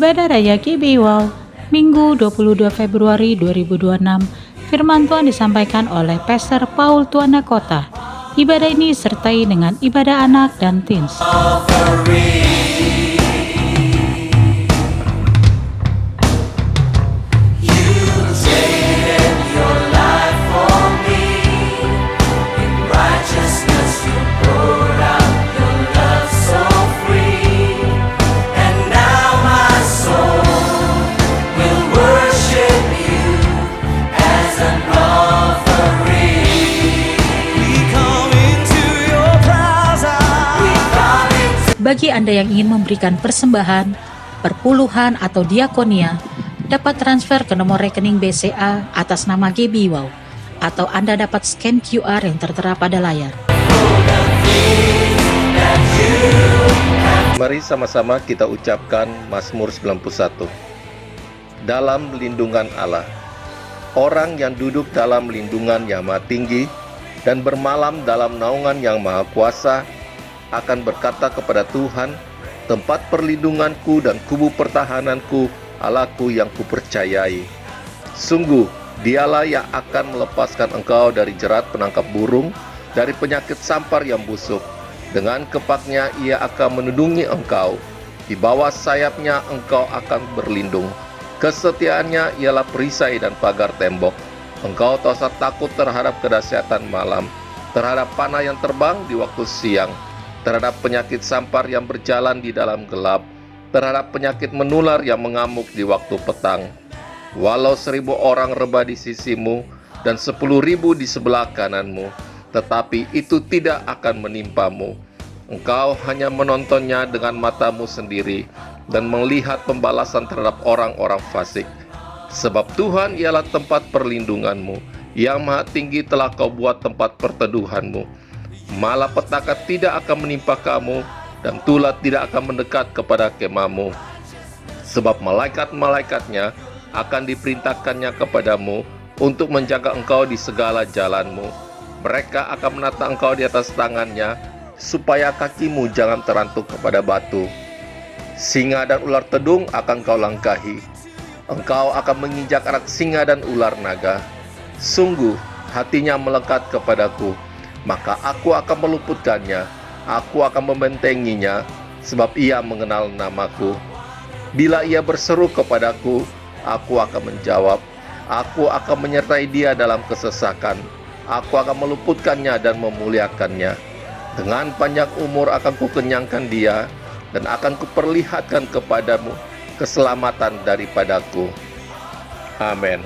Ibadah Raya GBI Wow, Minggu 22 Februari 2026. Firman Tuhan disampaikan oleh Pastor Paul Tuanakota. Ibadah ini disertai dengan ibadah anak dan teens. Bagi Anda yang ingin memberikan persembahan, perpuluhan atau diakonia, dapat transfer ke nomor rekening BCA atas nama GBI Wow, atau Anda dapat scan QR yang tertera pada layar. Mari sama-sama kita ucapkan Mazmur 91. Dalam lindungan Allah, orang yang duduk dalam lindungan yang maha tinggi dan bermalam dalam naungan yang maha kuasa akan berkata kepada Tuhan, tempat perlindunganku dan kubu pertahananku, Allahku yang kupercayai. Sungguh, dialah yang akan melepaskan engkau dari jerat penangkap burung, dari penyakit sampar yang busuk. Dengan kepaknya ia akan menundungi engkau. Di bawah sayapnya engkau akan berlindung. Kesetiaannya ialah perisai dan pagar tembok. Engkau tak usah takut terhadap kedahsyatan malam, terhadap panah yang terbang di waktu siang, terhadap penyakit sampar yang berjalan di dalam gelap, terhadap penyakit menular yang mengamuk di waktu petang. Walau 1.000 orang rebah di sisimu dan 10.000 di sebelah kananmu, tetapi itu tidak akan menimpamu. Engkau hanya menontonnya dengan matamu sendiri dan melihat pembalasan terhadap orang-orang fasik. Sebab Tuhan ialah tempat perlindunganmu, yang maha tinggi telah kau buat tempat perteduhanmu. Malapetaka tidak akan menimpa kamu, dan tulah tidak akan mendekat kepada kemahmu. Sebab malaikat-malaikatnya akan diperintahkannya kepadamu untuk menjaga engkau di segala jalanmu. Mereka akan menata engkau di atas tangannya, supaya kakimu jangan terantuk kepada batu. Singa dan ular tedung akan kau langkahi. Engkau akan menginjak anak singa dan ular naga. Sungguh, hatinya melekat kepadaku, maka aku akan meluputkannya, aku akan membentenginya, sebab ia mengenal namaku. Bila ia berseru kepadaku, aku akan menjawab, aku akan menyertai dia dalam kesesakan, aku akan meluputkannya dan memuliakannya. Dengan panjang umur akan kukenyangkan dia, dan akan kuperlihatkan kepadamu keselamatan daripadaku. Amin.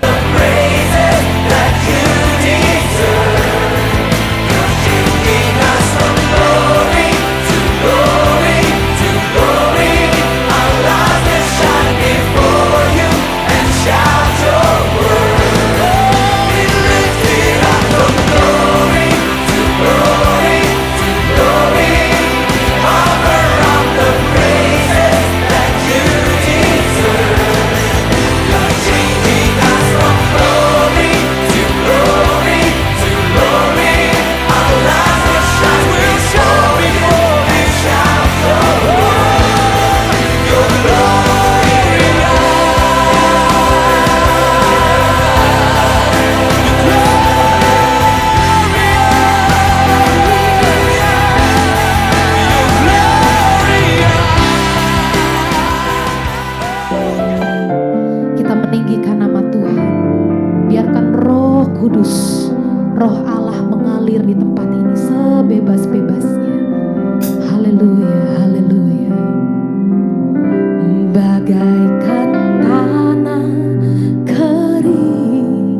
Meninggikan nama Tuhan. Biarkan Roh Kudus, Roh Allah mengalir di tempat ini sebebas-bebasnya. Haleluya, haleluya. Bagaikan tanah kering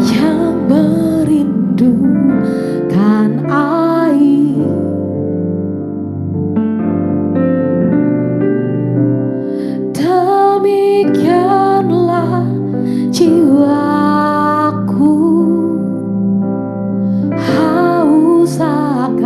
yang merindukan air, demikianlah jiwaku haus akan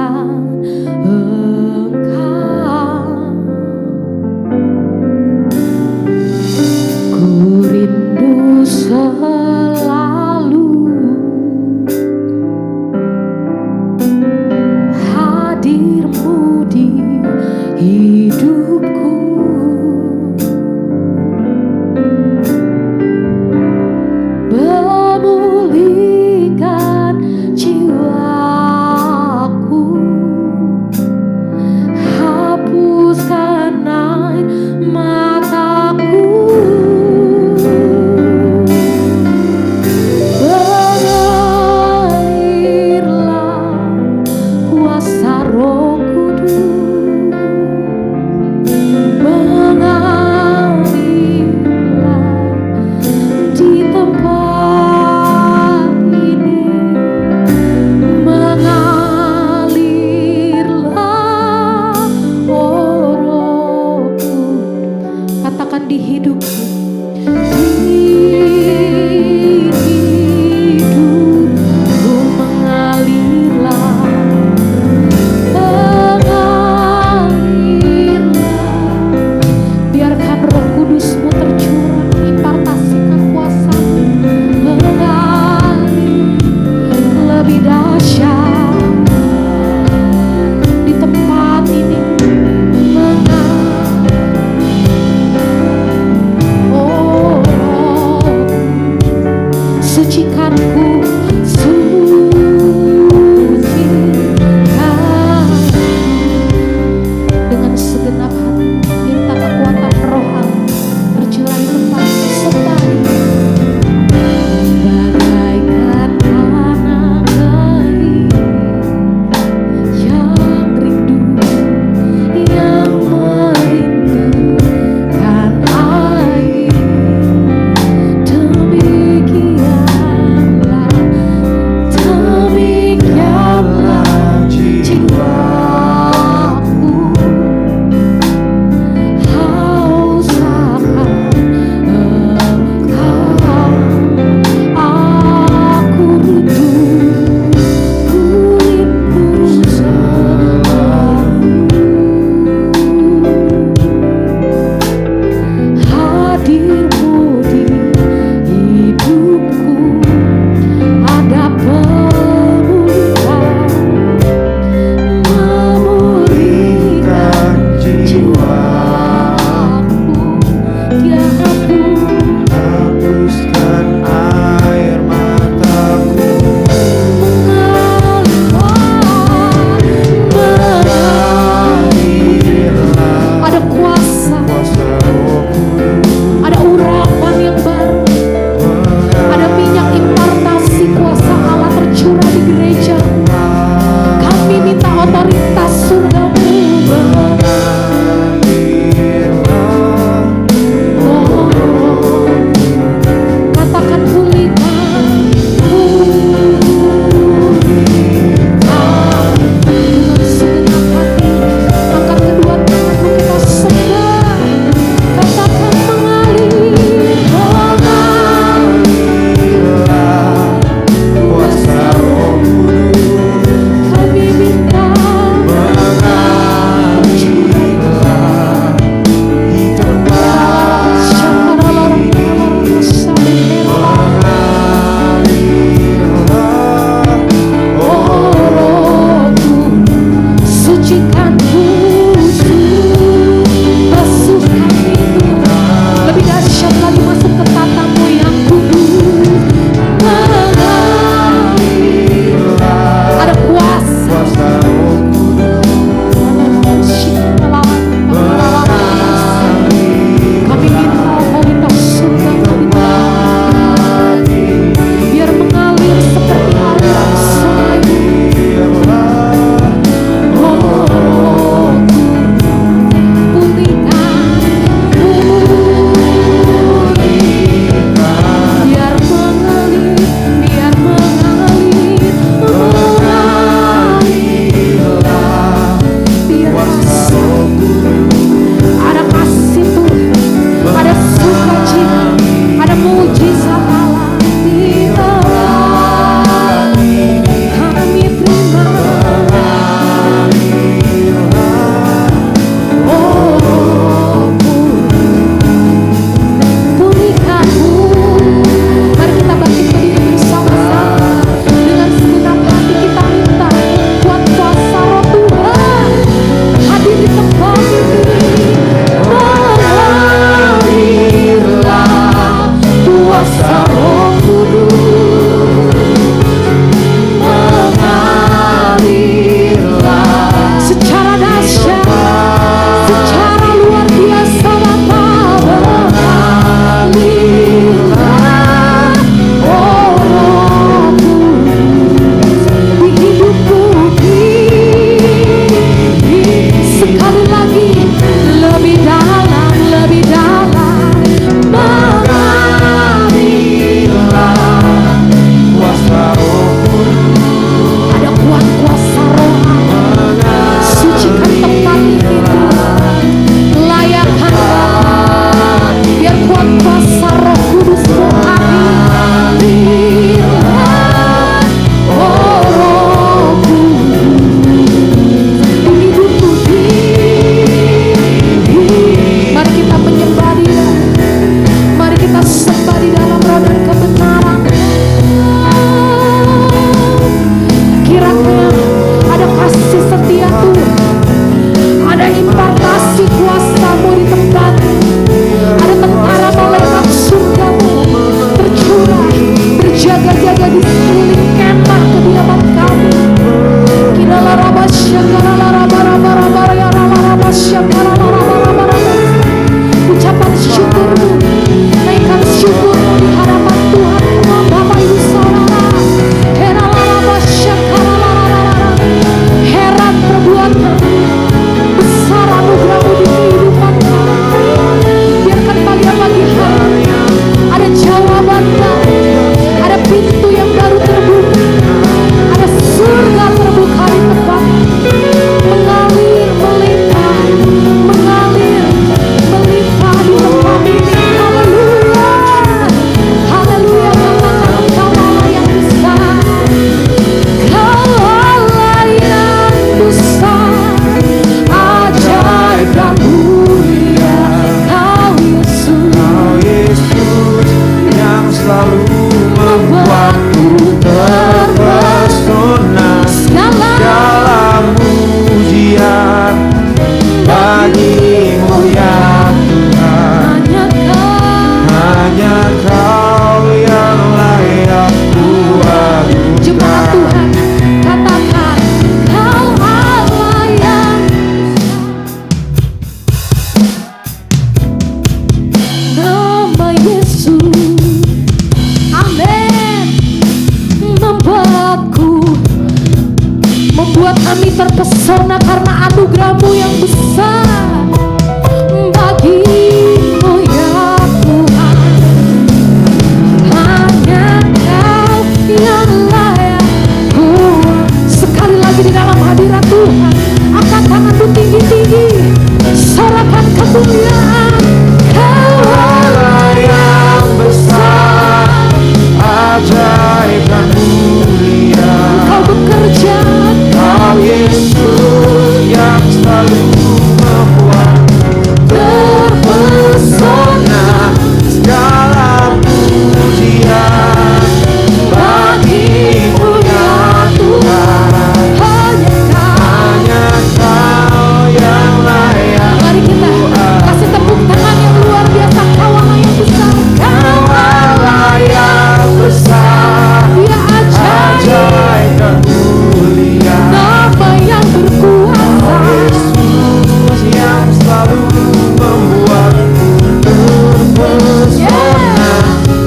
membuat kami terpesona karena anugerah-Mu yang besar. Bagi-Mu ya Tuhan, hanya Kau yang layak. Sekali lagi di dalam hadirat Tuhan, angkat tanganmu tinggi-tinggi, sorakan kemuliaan. Kau Allah yang besar, ajaib dan mulia. Kau bekerja, Kau Yesus yang selalu membuat terpesona. segala pujian bagi-Mu ya Tuhan. Hanya Kau yang layak. Mari kita kasih tepuk tangan yang luar biasa. Kau Allah yang besar, Kau Allah yang besar, Dia ajaib, ajaib dan mulia. nama yang berkuasa. Yesus yang selalu membuatku terpesona.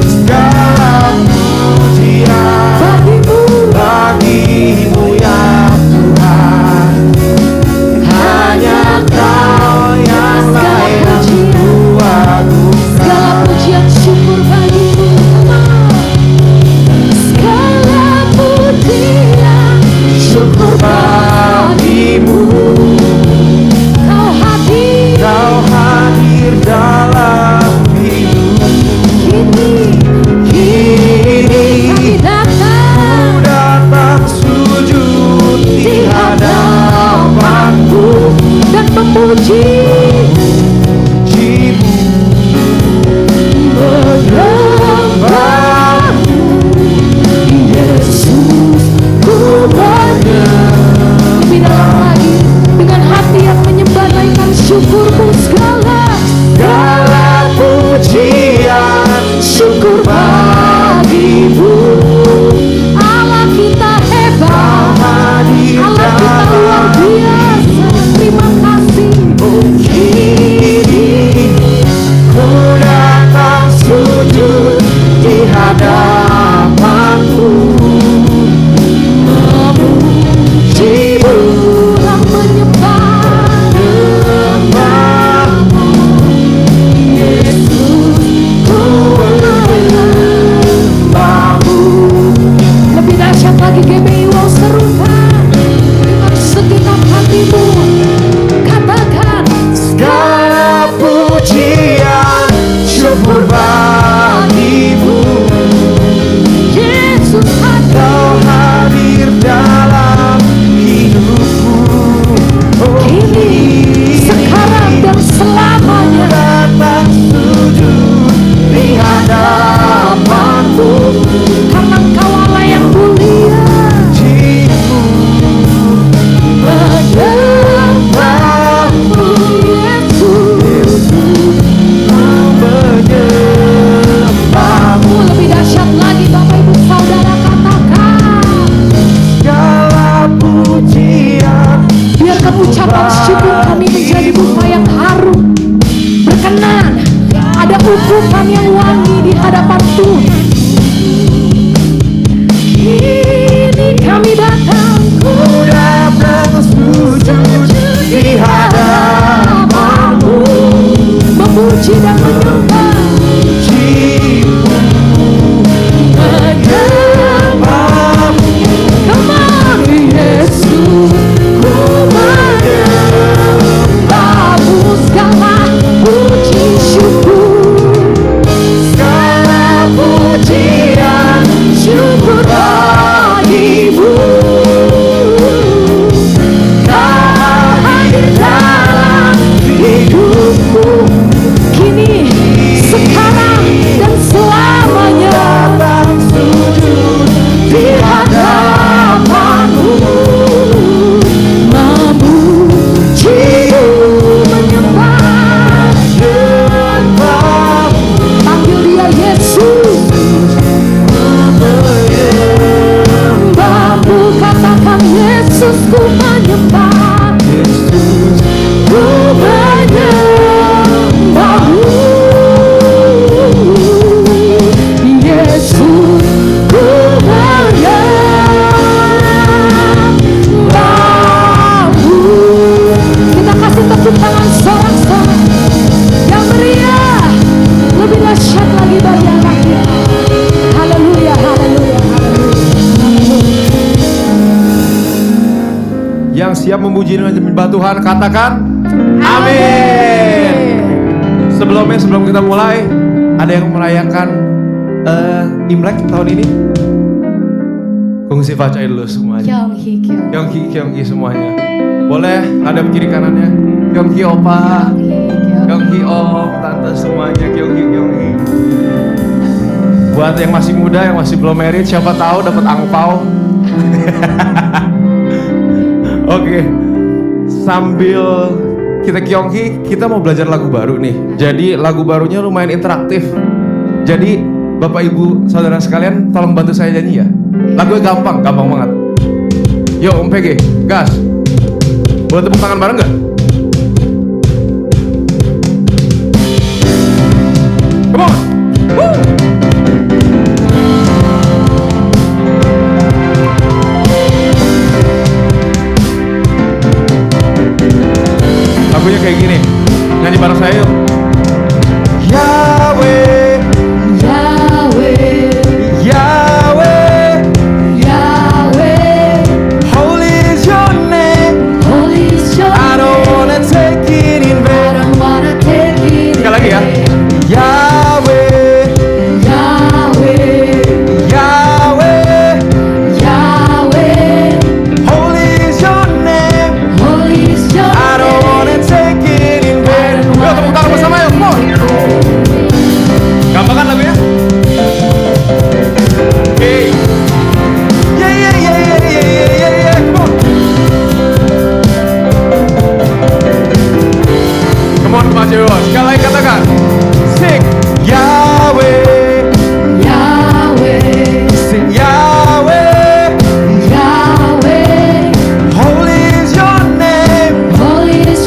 Segala pujian Bagi-Mu bagi-Mu ya Tuhan. Hanya Kau yang layak buatku. segala pujian syukur bagi-Mu. Segala pujian syukur Bagi-Mu Kau hadir Kau hadir dalam hidup. kini, kami datang Datang sujud di di hadapan-Mu, dan memuji, Jimu menyembah Yesus, ku lebih dalam lagi dengan hati yang menyembah, naikkan syukur-Mu segala pujian syukur bagi-Mu. Allah kita hebat, hadir Allah kita luar biasa. Terima kasih. kini. Ku datang sujud di hadapan-Mu, Memuji-Mu dan menyembah menyembah-Mu. Yesus, ku menyembah-Mu. Lebih dahsyat lagi GBI Wow, serukan dengan segenap hatimu. Katakan Segala pujian syukur bagi-Mu. Yesus hadir. Kau hadir dalam hidupku. Oh, Kini, sekarang dan selamanya. datang sujud di hadapan-Mu, Karena Engkau Allah yang mulia. Jimu Menyembah-Mu Yesus, menyembah-Mu. lebih dahsyat lagi Bapak Ibu Saudara, katakan Segala pujian biarkan ucapan syukur kami menjadi bunga yang harum, berkenan, ada ungkapan yang wangi di hadapan Tuhan. Kini kami datang, ku datang sujud di hadapan-Mu, memuji dan menyembah, Jimu menyembah-Mu. Kemari Yesus, ku menyembah-Mu. Segala puji syukur, segala pujian Yang siap memuji dan menyembah Tuhan katakan amin. Sebelum kita mulai, ada yang merayakan Imlek tahun ini? Kongsi Facai dulu semuanya. Kyonghi semuanya. Boleh hadap kiri kanannya. Kyonghi opa, Kyonghi om, tante semuanya. Kyonghi. Buat yang masih muda, yang masih belum married, siapa tahu dapat angpau. Oke. Sambil kita Kyonghi, kita mau belajar lagu baru nih. Jadi lagu barunya lumayan interaktif. Jadi Bapak Ibu Saudara sekalian, tolong bantu saya nyanyi ya. Lagunya gampang banget. Yo Om PG, gas. Boleh tepuk tangan bareng gak? Come on. Woo. Lagunya kayak gini. Nyanyi bareng saya yuk. Yahweh, holy is your name. I don't wanna take it in vain. Sekali lagi ya. Yahweh, holy is your name. I don't wanna take it in vain. Yuk tepuk tangan bersama yuk, come on. Gampang kan lagunya? Hey. Yeah, come on. Come on, Pak Dewa. Sekali lagi katakan. Sing Yahweh. Sing Yahweh. Holy is your name.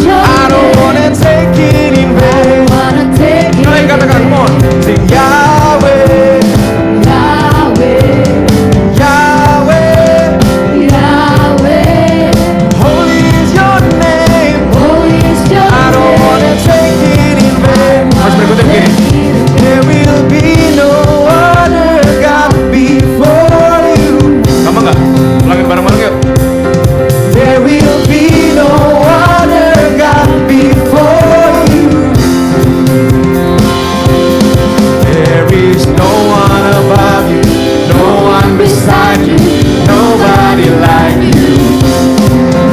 I don't wanna take it in vain. Sekali lagi katakan, come on. Sing Yahweh. Holy is your name. I don't wanna take it in vain. Mas berikutnya begini. There will be no other God before you. Sama nggak? Ulangin bareng-bareng yuk. There will be no other God before you. There is no one above you, no one beside you, nobody like you.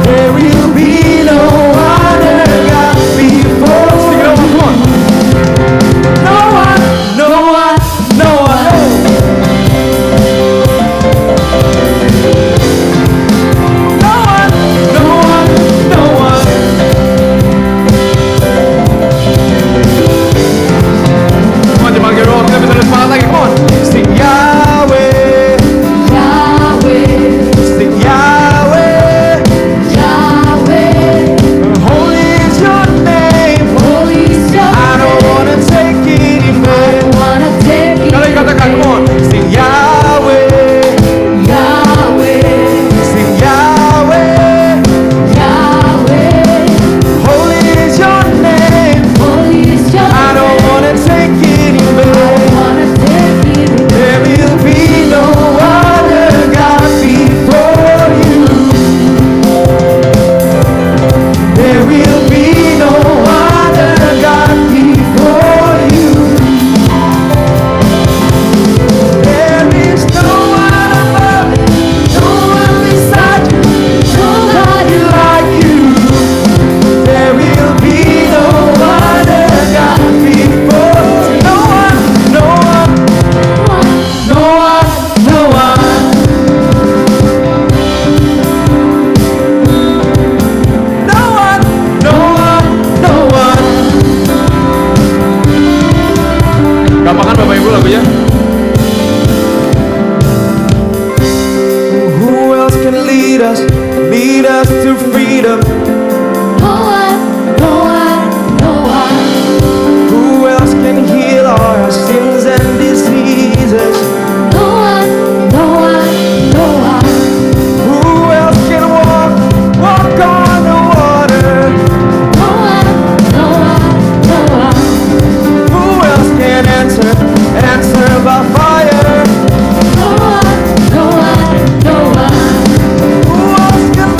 There will be no other God before you. Sing it over, come on. No one. Come on, Jemaat Gero, kita bisa lihat semangat lagi, come on. Sing Yahweh, sing Yahweh. Holy is your name. I don't wanna take it in vain. Kali katakan, come on. Sing Yahweh, sing Yahweh. Holy is your name. I don't wanna take it in vain. There will be no other God before you. There will be no other God before you. There is no one above you, no one beside you, nobody like you. There will be no other God before you. No one. Gampang kan Bapak Ibu lagunya? Who else can lead us to freedom? Who else can heal our sins and diseases? Who else can walk on the water? Who else can answer by fire? Who else can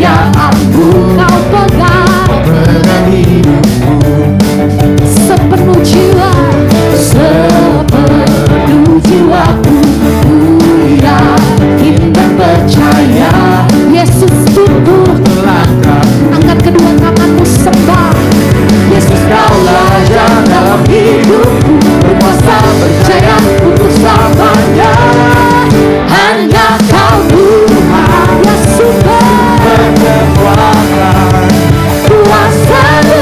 kepercayaanku kau pegang Pegang hidupku sepenuh jiwa, sepenuh jiwaku. Ku yakin dan percaya Yesus tubuh. melangkah. Angkat kedua tanganmu, sembah Yesus, kaulah Raja dalam hidupku, berkuasa berjaya untuk selamanya. Hanya kau Tuhan yang sumber Berkekuatan kuasa-Mu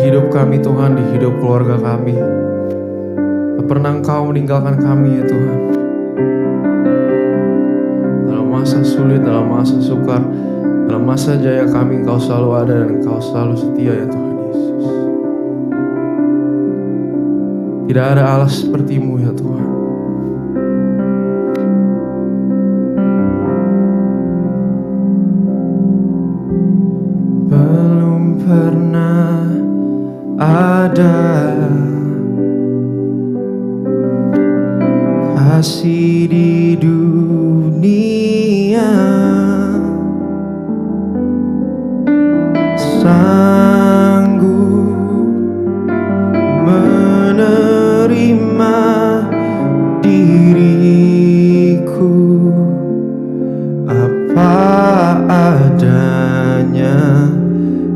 hidup kami Tuhan, di hidup keluarga kami. Tak pernah Engkau meninggalkan kami ya Tuhan. Dalam masa sulit, dalam masa sukar, dalam masa jaya kami Engkau selalu ada dan Engkau selalu setia ya Tuhan Yesus. Tidak ada Allah seperti-Mu ya Tuhan. Belum pernah ada kasih di dunia sanggup menerima diriku apa adanya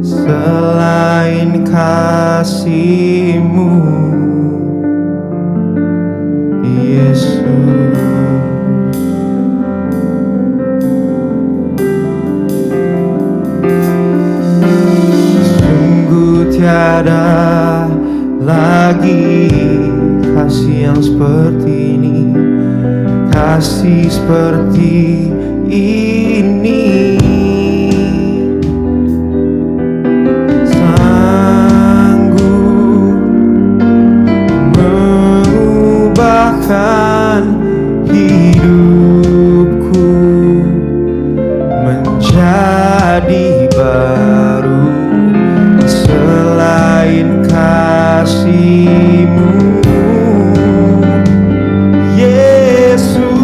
selain kasih-Mu Yesus. Sungguh tiada lagi kasih yang seperti ini, kasih seperti ini. Sanggup mengubahkan hidupku menjadi baru selain kasih-Mu Yesus.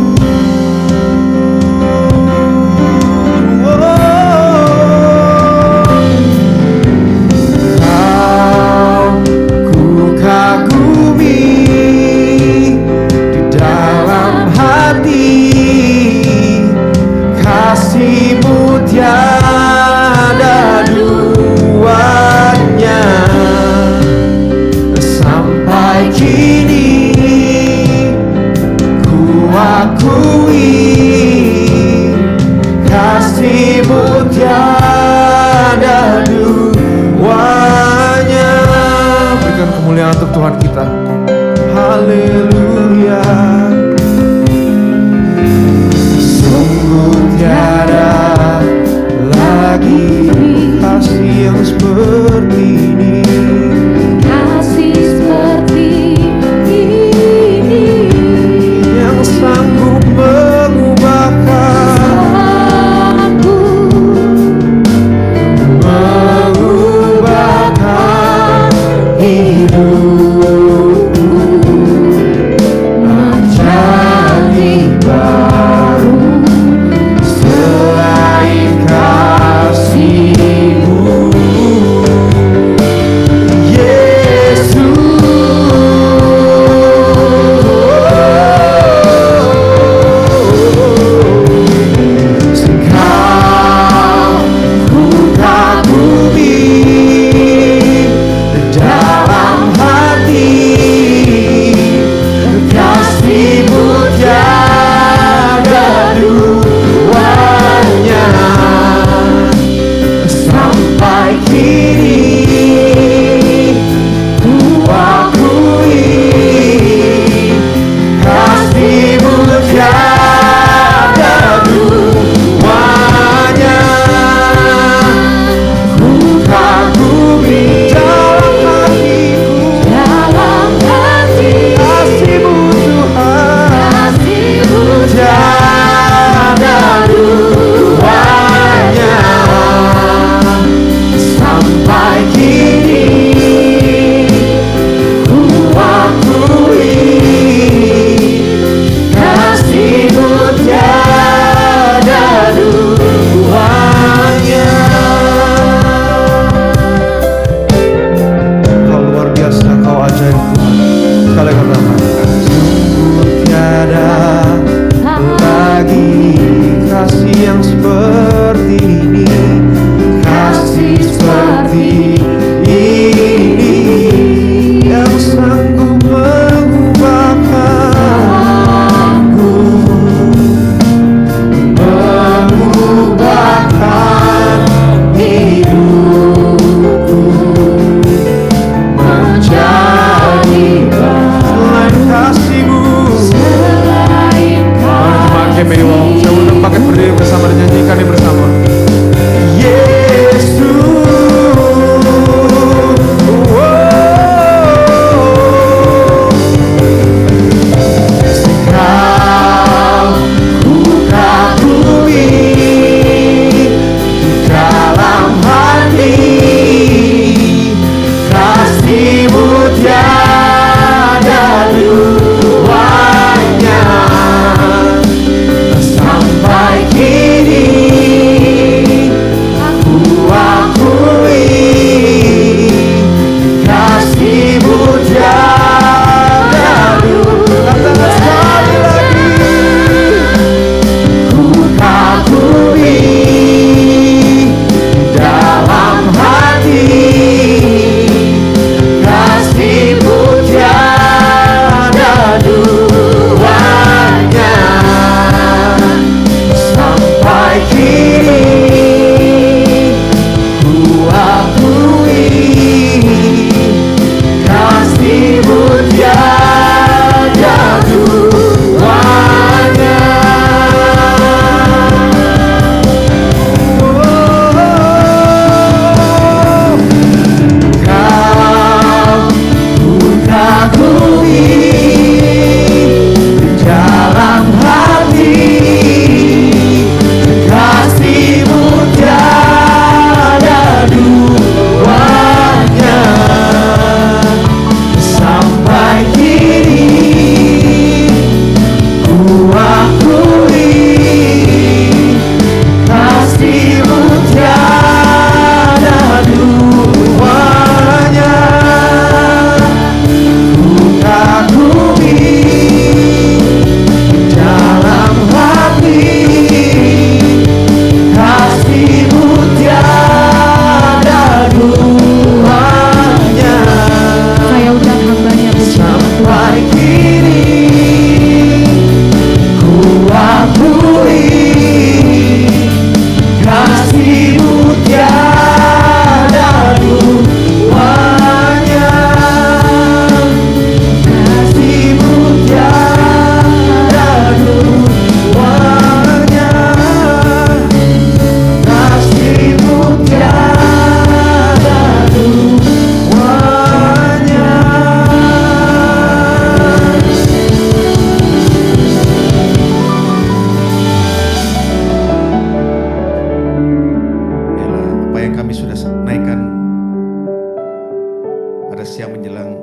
siang menjelang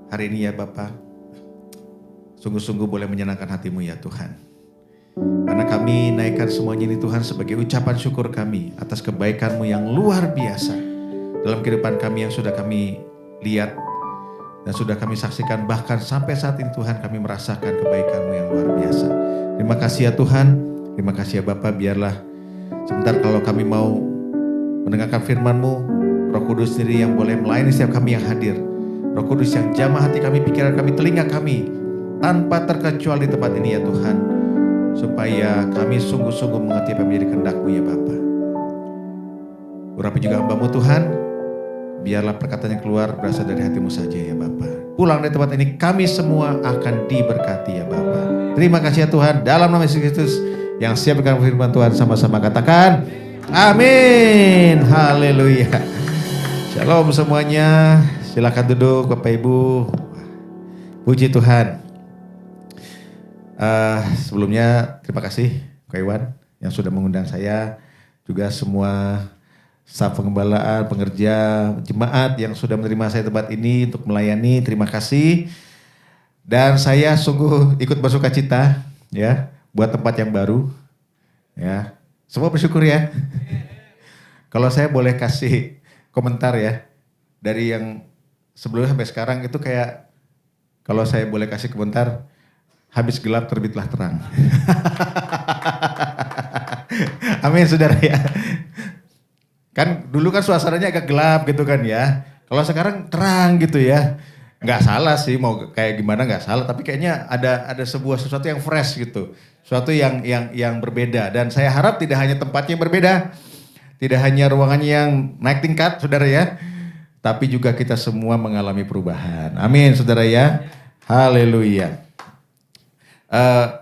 hari ini ya Bapa, sungguh-sungguh boleh menyenangkan hati-Mu ya Tuhan. Karena kami naikkan semuanya ini Tuhan sebagai ucapan syukur kami atas kebaikan-Mu yang luar biasa dalam kehidupan kami yang sudah kami lihat dan sudah kami saksikan, bahkan sampai saat ini Tuhan kami merasakan kebaikan-Mu yang luar biasa. Terima kasih ya Tuhan, terima kasih ya Bapa. Biarlah sebentar kalau kami mau mendengarkan firman-Mu, Roh Kudus sendiri yang boleh melayani setiap kami yang hadir. Roh Kudus yang jamah hati kami, pikiran kami, telinga kami, tanpa terkecuali di tempat ini ya Tuhan. Supaya kami sungguh-sungguh mengerti apa yang menjadi kehendak-Mu ya Bapa. Urapi juga hamba-Mu Tuhan, biarlah perkataan yang keluar berasal dari hati-Mu saja ya Bapa. Pulang dari tempat ini kami semua akan diberkati ya Bapa. Terima kasih ya Tuhan, dalam nama Yesus Kristus yang siap dengan firman Tuhan, sama-sama katakan amin. Haleluya. Shalom semuanya. Silakan duduk Bapak Ibu. Puji Tuhan. Sebelumnya terima kasih Kak Iwan yang sudah mengundang saya, juga semua staf pengembalaan, pengerja, jemaat yang sudah menerima saya tempat ini untuk melayani. Terima kasih. Dan saya sungguh ikut bersuka cita ya buat tempat yang baru. Ya, semua bersyukur ya. Kalau saya boleh kasih komentar ya dari yang sebelumnya sampai sekarang itu kayak, kalau saya boleh kasih komentar, habis gelap terbitlah terang. Amin saudara ya. Kan dulu kan suasananya agak gelap gitu kan ya. Kalau sekarang terang gitu ya. Nggak salah sih, mau kayak gimana nggak salah. Tapi kayaknya ada sesuatu yang fresh gitu. Sesuatu yang berbeda. Dan saya harap tidak hanya tempatnya yang berbeda. Tidak hanya ruangannya yang naik tingkat saudara ya. Tapi juga kita semua mengalami perubahan. Amin saudara ya. Haleluya.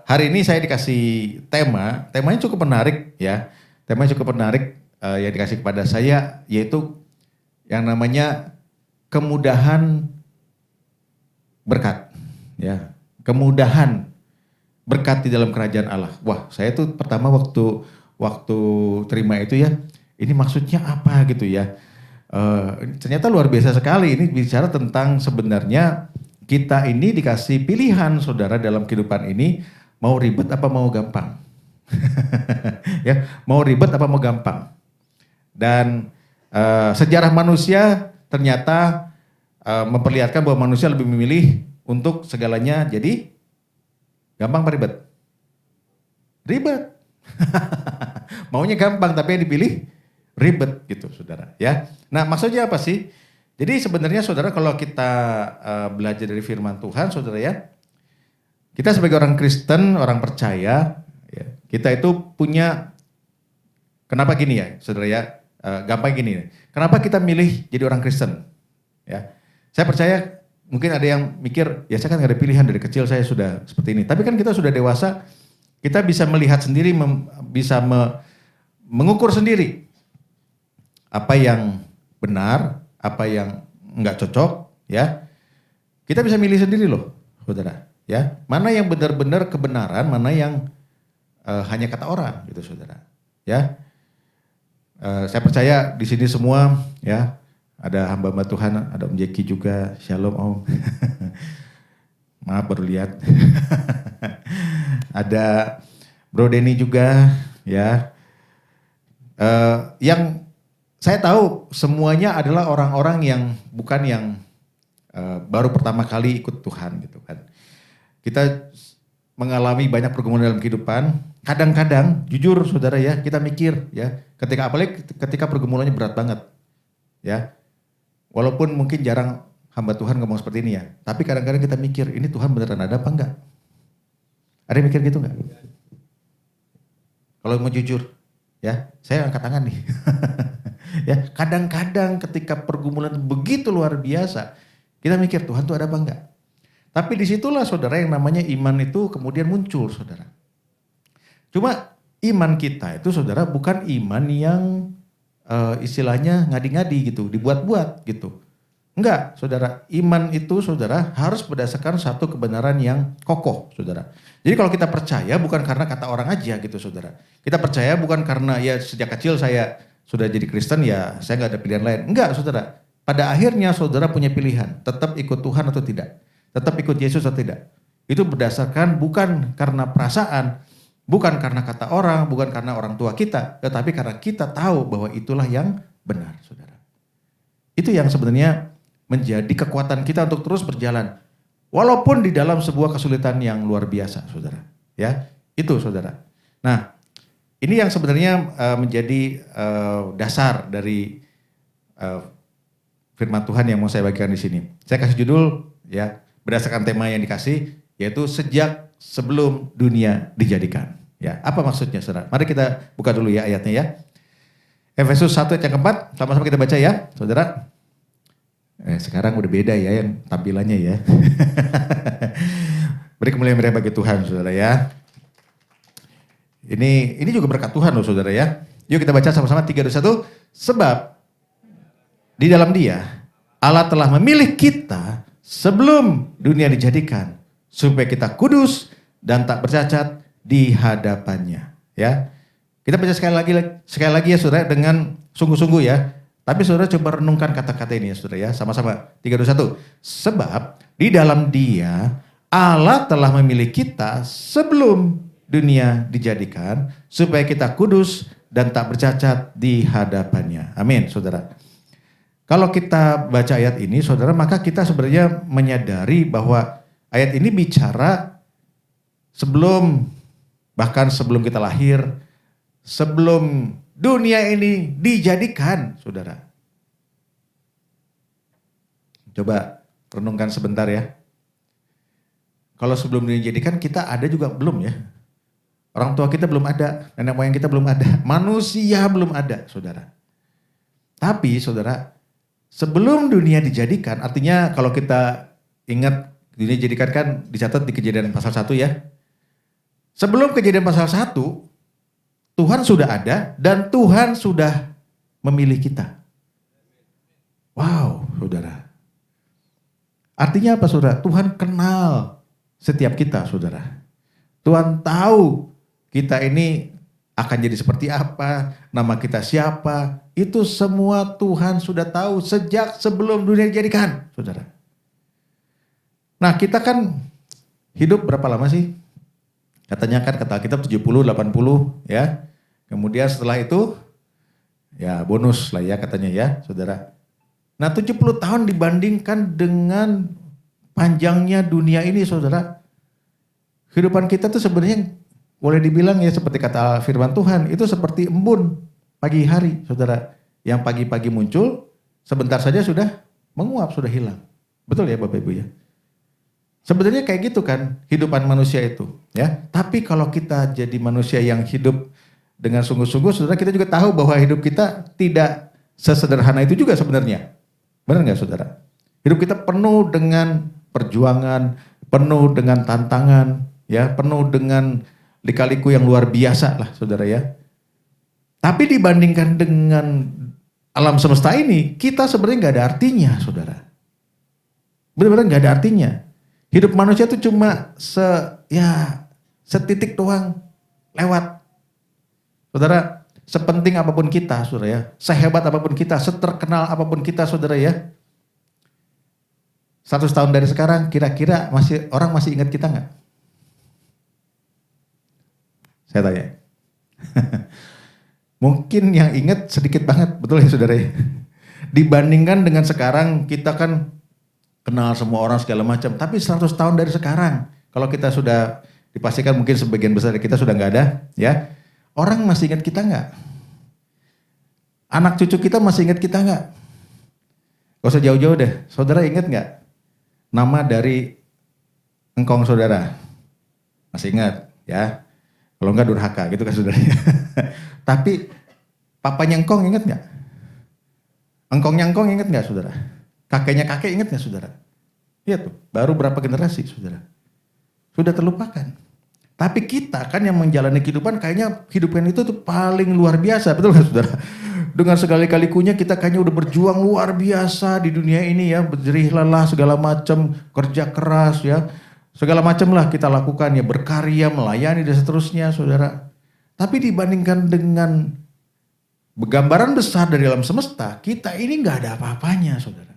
Hari ini saya dikasih temanya cukup menarik ya. Temanya cukup menarik yang dikasih kepada saya, yaitu yang namanya kemudahan berkat. Ya, kemudahan berkat di dalam kerajaan Allah. Wah, saya tuh pertama waktu terima itu ya, ini maksudnya apa gitu ya. Ternyata luar biasa sekali. Ini bicara tentang sebenarnya kita ini dikasih pilihan saudara dalam kehidupan ini, mau ribet apa mau gampang. Ya, mau ribet apa mau gampang. Dan sejarah manusia ternyata memperlihatkan bahwa manusia lebih memilih untuk segalanya jadi gampang apa ribet? Ribet. Maunya gampang tapi yang dipilih ribet gitu saudara ya. Nah maksudnya apa sih? Jadi sebenarnya saudara kalau kita belajar dari firman Tuhan saudara ya, kita sebagai orang Kristen, orang percaya, ya, kita itu punya, kenapa gini ya saudara ya, gampang gini, kenapa kita milih jadi orang Kristen? Ya, saya percaya mungkin ada yang mikir, ya saya kan gak ada pilihan dari kecil saya sudah seperti ini. Tapi kan kita sudah dewasa, kita bisa melihat sendiri, bisa mengukur sendiri apa yang benar, apa yang nggak cocok, ya. Kita bisa milih sendiri loh, saudara. Ya, mana yang benar-benar kebenaran, mana yang hanya kata orang, gitu, saudara. Ya, saya percaya di sini semua, ya, ada hamba-hamba Tuhan, ada Om Jeki juga, Shalom Om. Maaf baru lihat. Ada Bro Denny juga, ya. Yang saya tahu semuanya adalah orang-orang yang bukan yang baru pertama kali ikut Tuhan gitu kan. Kita mengalami banyak pergumulan dalam kehidupan. Kadang-kadang jujur saudara ya, kita mikir ya, apalagi ketika pergumulannya berat banget. Ya. Walaupun mungkin jarang hamba Tuhan ngomong seperti ini ya, tapi kadang-kadang kita mikir, ini Tuhan beneran ada apa enggak? Ada yang mikir gitu enggak? Kalau mau jujur, ya, saya angkat tangan nih. Ya, kadang-kadang ketika pergumulan begitu luar biasa, kita mikir Tuhan tuh ada apa enggak? Tapi disitulah saudara yang namanya iman itu kemudian muncul saudara. Cuma iman kita itu saudara bukan iman yang istilahnya ngadi-ngadi gitu, dibuat-buat gitu. Enggak saudara, iman itu saudara harus berdasarkan satu kebenaran yang kokoh saudara. Jadi kalau kita percaya bukan karena kata orang aja gitu saudara. Kita percaya bukan karena ya sejak kecil saya sudah jadi Kristen ya saya gak ada pilihan lain. Enggak saudara, pada akhirnya saudara punya pilihan, tetap ikut Tuhan atau tidak, tetap ikut Yesus atau tidak. Itu berdasarkan bukan karena perasaan, bukan karena kata orang, bukan karena orang tua kita, tetapi karena kita tahu bahwa itulah yang benar, saudara. Itu yang sebenarnya menjadi kekuatan kita untuk terus berjalan. Walaupun di dalam sebuah kesulitan yang luar biasa, saudara. Ya, itu saudara. Nah, ini yang sebenarnya menjadi dasar dari firman Tuhan yang mau saya bagikan di sini. Saya kasih judul ya berdasarkan tema yang dikasih, yaitu sejak sebelum dunia dijadikan. Ya, apa maksudnya, saudara? Mari kita buka dulu ya ayatnya ya. Efesus 1 ayat yang keempat, sama-sama kita baca ya, saudara. Sekarang udah beda ya yang tampilannya ya. Beri kemuliaan bagi Tuhan, saudara ya. Ini juga berkat Tuhan loh, saudara ya. Yuk kita baca sama-sama 3, 2, 1. Sebab di dalam Dia Allah telah memilih kita sebelum dunia dijadikan supaya kita kudus dan tak bercacat di hadapannya. Ya, kita baca sekali lagi ya, saudara, dengan sungguh-sungguh ya. Tapi saudara coba renungkan kata-kata ini ya, saudara ya, sama-sama. 3, 2, 1. Sebab di dalam Dia Allah telah memilih kita sebelum dunia dijadikan supaya kita kudus dan tak bercacat di hadapannya. Amin, saudara. Kalau kita baca ayat ini, saudara, maka kita sebenarnya menyadari bahwa ayat ini bicara bahkan sebelum kita lahir, sebelum dunia ini dijadikan, saudara. Coba renungkan sebentar ya. Kalau sebelum dunia dijadikan, kita ada juga belum ya. Orang tua kita belum ada, nenek moyang kita belum ada, manusia belum ada, saudara. Tapi saudara, sebelum dunia dijadikan, artinya kalau kita ingat dunia dijadikan kan dicatat di Kejadian pasal 1 ya. Sebelum Kejadian pasal 1, Tuhan sudah ada dan Tuhan sudah memilih kita. Wow, saudara. Artinya apa, saudara? Tuhan kenal setiap kita, saudara. Tuhan tahu kita ini akan jadi seperti apa, nama kita siapa, itu semua Tuhan sudah tahu sejak sebelum dunia dijadikan, saudara. Nah, kita kan hidup berapa lama sih? Katanya kan kata Alkitab 70, 80 ya. Kemudian setelah itu ya bonus lah ya katanya ya, saudara. Nah, 70 tahun dibandingkan dengan panjangnya dunia ini, saudara. Kehidupan kita tuh sebenarnya boleh dibilang ya seperti kata firman Tuhan, itu seperti embun pagi hari, saudara. Yang pagi-pagi muncul, sebentar saja sudah menguap, sudah hilang. Betul ya Bapak Ibu ya? Sebenarnya kayak gitu kan kehidupan manusia itu ya. Tapi kalau kita jadi manusia yang hidup dengan sungguh-sungguh, saudara, kita juga tahu bahwa hidup kita tidak sesederhana itu juga sebenarnya. Benar nggak, saudara? Hidup kita penuh dengan perjuangan, penuh dengan tantangan, ya, penuh dengan lika-liku yang luar biasa lah, saudara ya. Tapi dibandingkan dengan alam semesta ini, kita sebenarnya nggak ada artinya, saudara. Benar-benar nggak ada artinya. Hidup manusia itu cuma setitik doang lewat. Saudara, sepenting apapun kita, saudara ya, sehebat apapun kita, seterkenal apapun kita, saudara ya. 100 tahun dari sekarang, kira-kira orang masih ingat kita nggak? Saya tanya. Mungkin yang ingat sedikit banget, betul ya saudara ya. Dibandingkan dengan sekarang, kita kan kenal semua orang segala macam. Tapi 100 tahun dari sekarang, kalau kita sudah dipastikan mungkin sebagian besar dari kita sudah nggak ada, ya. Orang masih ingat kita nggak? Anak cucu kita masih ingat kita nggak? Gak usah jauh-jauh deh. Saudara ingat nggak nama dari engkong saudara? Masih ingat, ya? Kalau enggak durhaka gitu kan saudara. Tapi papanya engkong ingat nggak? Engkongnya engkong ingat nggak, saudara? Kakeknya kakek ingat nggak, saudara? Iya tuh, baru berapa generasi, saudara? Sudah terlupakan. Tapi kita kan yang menjalani kehidupan, kayaknya kehidupan itu tuh paling luar biasa, betul nggak, saudara? Dengan segala kalikunya kita kayaknya udah berjuang luar biasa di dunia ini ya, berjerih lelah segala macam, kerja keras ya, segala macam lah kita lakukan ya, berkarya, melayani dan seterusnya, saudara. Tapi dibandingkan dengan gambaran besar dari alam semesta, kita ini nggak ada apa-apanya, saudara.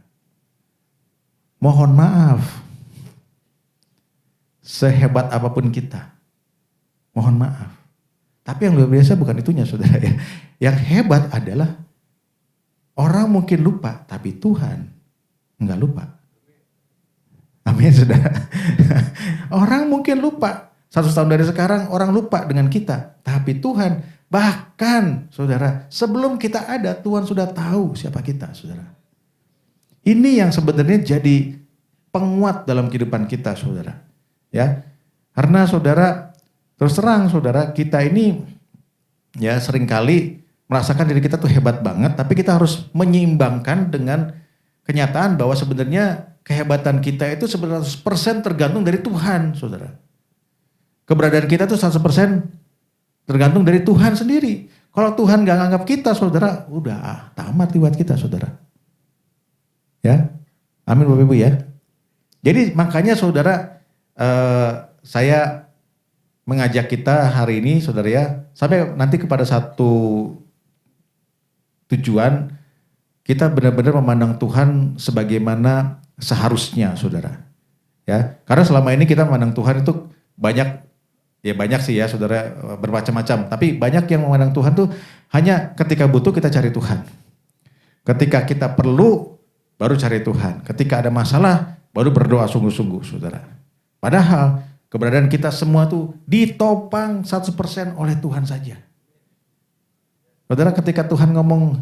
Mohon maaf, sehebat apapun kita, mohon maaf. Tapi yang luar biasa bukan itunya, saudara ya. Yang hebat adalah orang mungkin lupa, tapi Tuhan nggak lupa. Amin, saudara. Orang mungkin lupa. 100 tahun dari sekarang orang lupa dengan kita. Tapi Tuhan, bahkan saudara, sebelum kita ada, Tuhan sudah tahu siapa kita, saudara. Ini yang sebenarnya jadi penguat dalam kehidupan kita, saudara. Ya, karena saudara, terus terang saudara, kita ini ya seringkali merasakan diri kita tuh hebat banget, tapi kita harus menyeimbangkan dengan kenyataan bahwa sebenarnya kehebatan kita itu 100% tergantung dari Tuhan, saudara. Keberadaan kita itu 100% tergantung dari Tuhan sendiri. Kalau Tuhan gak nganggap kita, saudara, udah tamat buat kita, saudara. Ya, amin Bapak Ibu ya. Jadi makanya saudara, saya mengajak kita hari ini, saudara ya, sampai nanti kepada satu tujuan, kita benar-benar memandang Tuhan sebagaimana seharusnya, saudara. Ya, karena selama ini kita memandang Tuhan itu banyak sih ya, saudara, bermacam-macam. Tapi banyak yang memandang Tuhan tuh hanya ketika butuh kita cari Tuhan. Ketika kita perlu baru cari Tuhan. Ketika ada masalah baru berdoa sungguh-sungguh, saudara. Padahal keberadaan kita semua tuh ditopang 100% oleh Tuhan saja. Saudara, ketika Tuhan ngomong,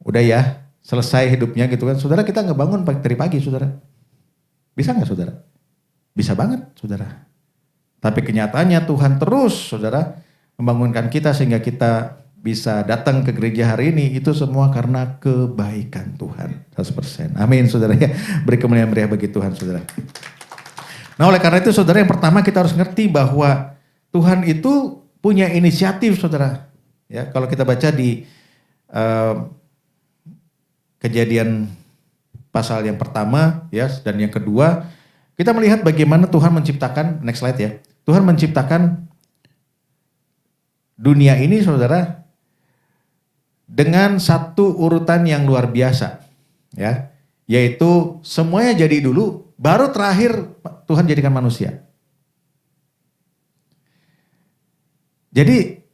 udah ya, selesai hidupnya gitu kan. Saudara, kita nggak bangun dari pagi, saudara. Bisa nggak, saudara? Bisa banget, saudara. Tapi kenyataannya Tuhan terus, saudara, membangunkan kita sehingga kita bisa datang ke gereja hari ini. Itu semua karena kebaikan Tuhan, 100%. Amin, saudara ya. Beri kemuliaan meriah bagi Tuhan, saudara. Nah, oleh karena itu, saudara, yang pertama kita harus ngerti bahwa Tuhan itu punya inisiatif, saudara. Ya, kalau kita baca di Kejadian pasal yang pertama ya dan yang kedua, kita melihat bagaimana Tuhan menciptakan, next slide ya. Tuhan menciptakan dunia ini, saudara, dengan satu urutan yang luar biasa, ya, yaitu semuanya jadi dulu, baru terakhir Tuhan jadikan manusia. Jadi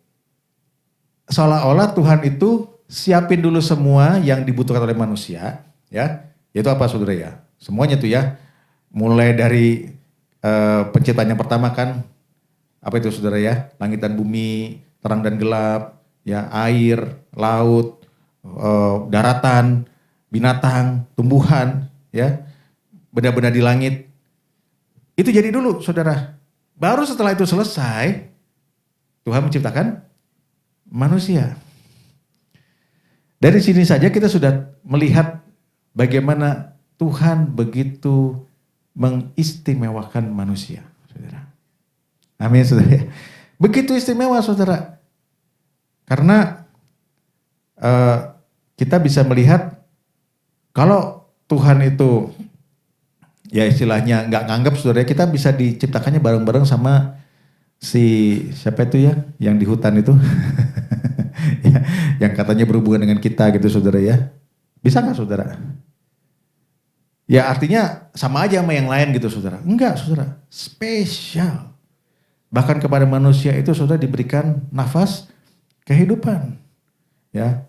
seolah-olah Tuhan itu siapin dulu semua yang dibutuhkan oleh manusia, ya, yaitu apa, saudara ya? Semuanya tuh ya, mulai dari penciptaan yang pertama kan, apa itu, saudara ya? Langit dan bumi, terang dan gelap, ya, air, laut, daratan, binatang, tumbuhan, ya, benda-benda di langit. Itu jadi dulu, saudara. Baru setelah itu selesai, Tuhan menciptakan manusia. Dari sini saja kita sudah melihat bagaimana Tuhan begitu mengistimewakan manusia, saudara. Amin, saudara. Begitu istimewa, saudara. Karena kita bisa melihat kalau Tuhan itu ya istilahnya nggak nganggap, saudara, kita bisa diciptakannya bareng-bareng sama si siapa itu ya yang di hutan itu ya, yang katanya berhubungan dengan kita gitu, saudara ya. Bisa nggak, saudara? Ya artinya sama aja sama yang lain gitu, saudara. Enggak, saudara. Spesial. Bahkan kepada manusia itu, saudara, diberikan nafas kehidupan. Ya.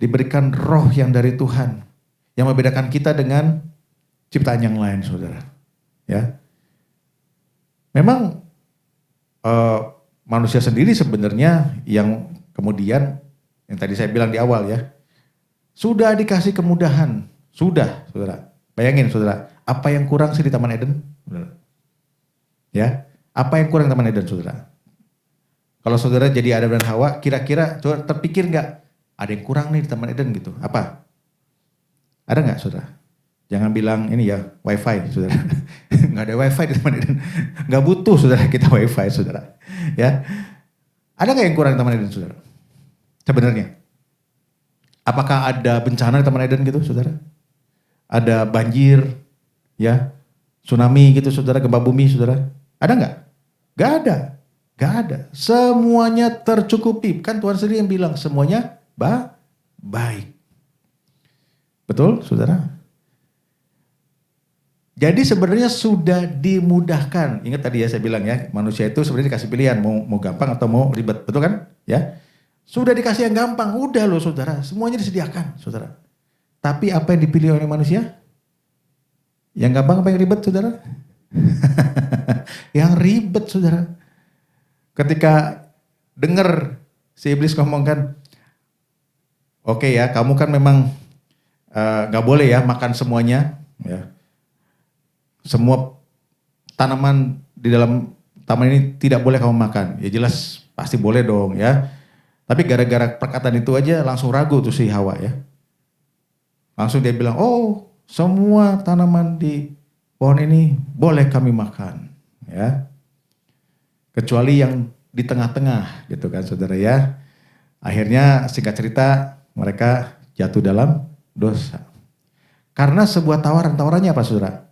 Diberikan roh yang dari Tuhan. Yang membedakan kita dengan ciptaan yang lain, saudara. Ya. Memang manusia sendiri sebenarnya yang kemudian, yang tadi saya bilang di awal ya, sudah dikasih kemudahan. Sudah, saudara. Bayangin, saudara, apa yang kurang sih di Taman Eden? Saudara. Ya, apa yang kurang di Taman Eden, saudara? Kalau saudara jadi Adam dan Hawa, kira-kira saudara terpikir nggak ada yang kurang nih di Taman Eden gitu? Apa? Ada nggak, saudara? Jangan bilang ini ya wifi, saudara. Nggak ada wifi di Taman Eden. Nggak butuh, saudara, kita wifi, saudara. Ya, ada nggak yang kurang di Taman Eden, saudara? Sebenarnya, apakah ada bencana di Taman Eden gitu, saudara? Ada banjir, ya, tsunami gitu, saudara, gempa bumi, saudara. Ada nggak? Nggak ada. Gak ada. Semuanya tercukupi. Kan Tuhan sendiri yang bilang semuanya baik. Betul, saudara? Jadi sebenarnya sudah dimudahkan. Ingat tadi ya saya bilang ya, manusia itu sebenarnya dikasih pilihan mau gampang atau mau ribet, betul kan? Ya, sudah dikasih yang gampang, udah loh saudara, semuanya disediakan, saudara. Tapi apa yang dipilih oleh manusia? Yang gampang apa yang ribet, saudara? Yang ribet, saudara. Ketika dengar si iblis ngomong kan, oke ya, kamu kan memang gak boleh ya makan semuanya, ya. Semua tanaman di dalam taman ini tidak boleh kamu makan. Ya jelas pasti boleh dong ya. Tapi gara-gara perkataan itu aja langsung ragu tuh si Hawa ya. Langsung dia bilang, oh semua tanaman di pohon ini boleh kami makan. Ya. Kecuali yang di tengah-tengah gitu kan saudara ya. Akhirnya singkat cerita mereka jatuh dalam dosa. Karena sebuah tawarannya apa saudara?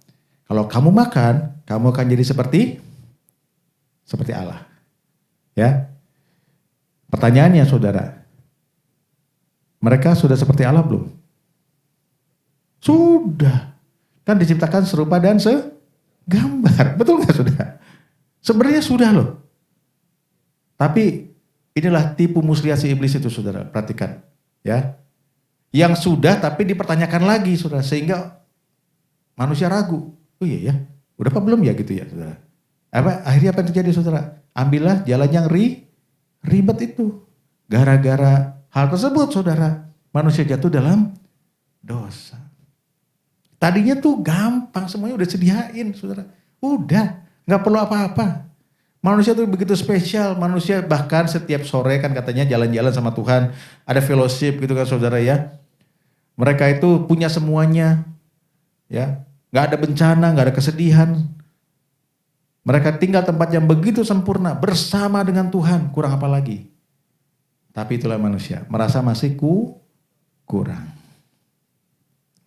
Kalau kamu makan, kamu akan jadi seperti Allah. Ya. Pertanyaannya saudara, mereka sudah seperti Allah belum? Sudah. Kan diciptakan serupa dan segambar. Betul gak saudara? Sebenarnya sudah loh. Tapi inilah tipu muslihat si iblis itu saudara, perhatikan. Ya. Yang sudah tapi dipertanyakan lagi saudara, sehingga manusia ragu. Oh iya ya, udah apa belum ya gitu ya saudara. Akhirnya apa yang terjadi saudara? Ambillah jalan yang ribet itu. Gara-gara hal tersebut saudara, manusia jatuh dalam dosa. Tadinya tuh gampang, semuanya udah sediain saudara. Udah, gak perlu apa-apa. Manusia tuh begitu spesial, manusia bahkan setiap sore kan katanya jalan-jalan sama Tuhan. Ada fellowship gitu kan saudara ya. Mereka itu punya semuanya ya. Gak ada bencana, gak ada kesedihan. Mereka tinggal tempat yang begitu sempurna bersama dengan Tuhan. Kurang apa lagi? Tapi itulah manusia. Merasa masih kurang.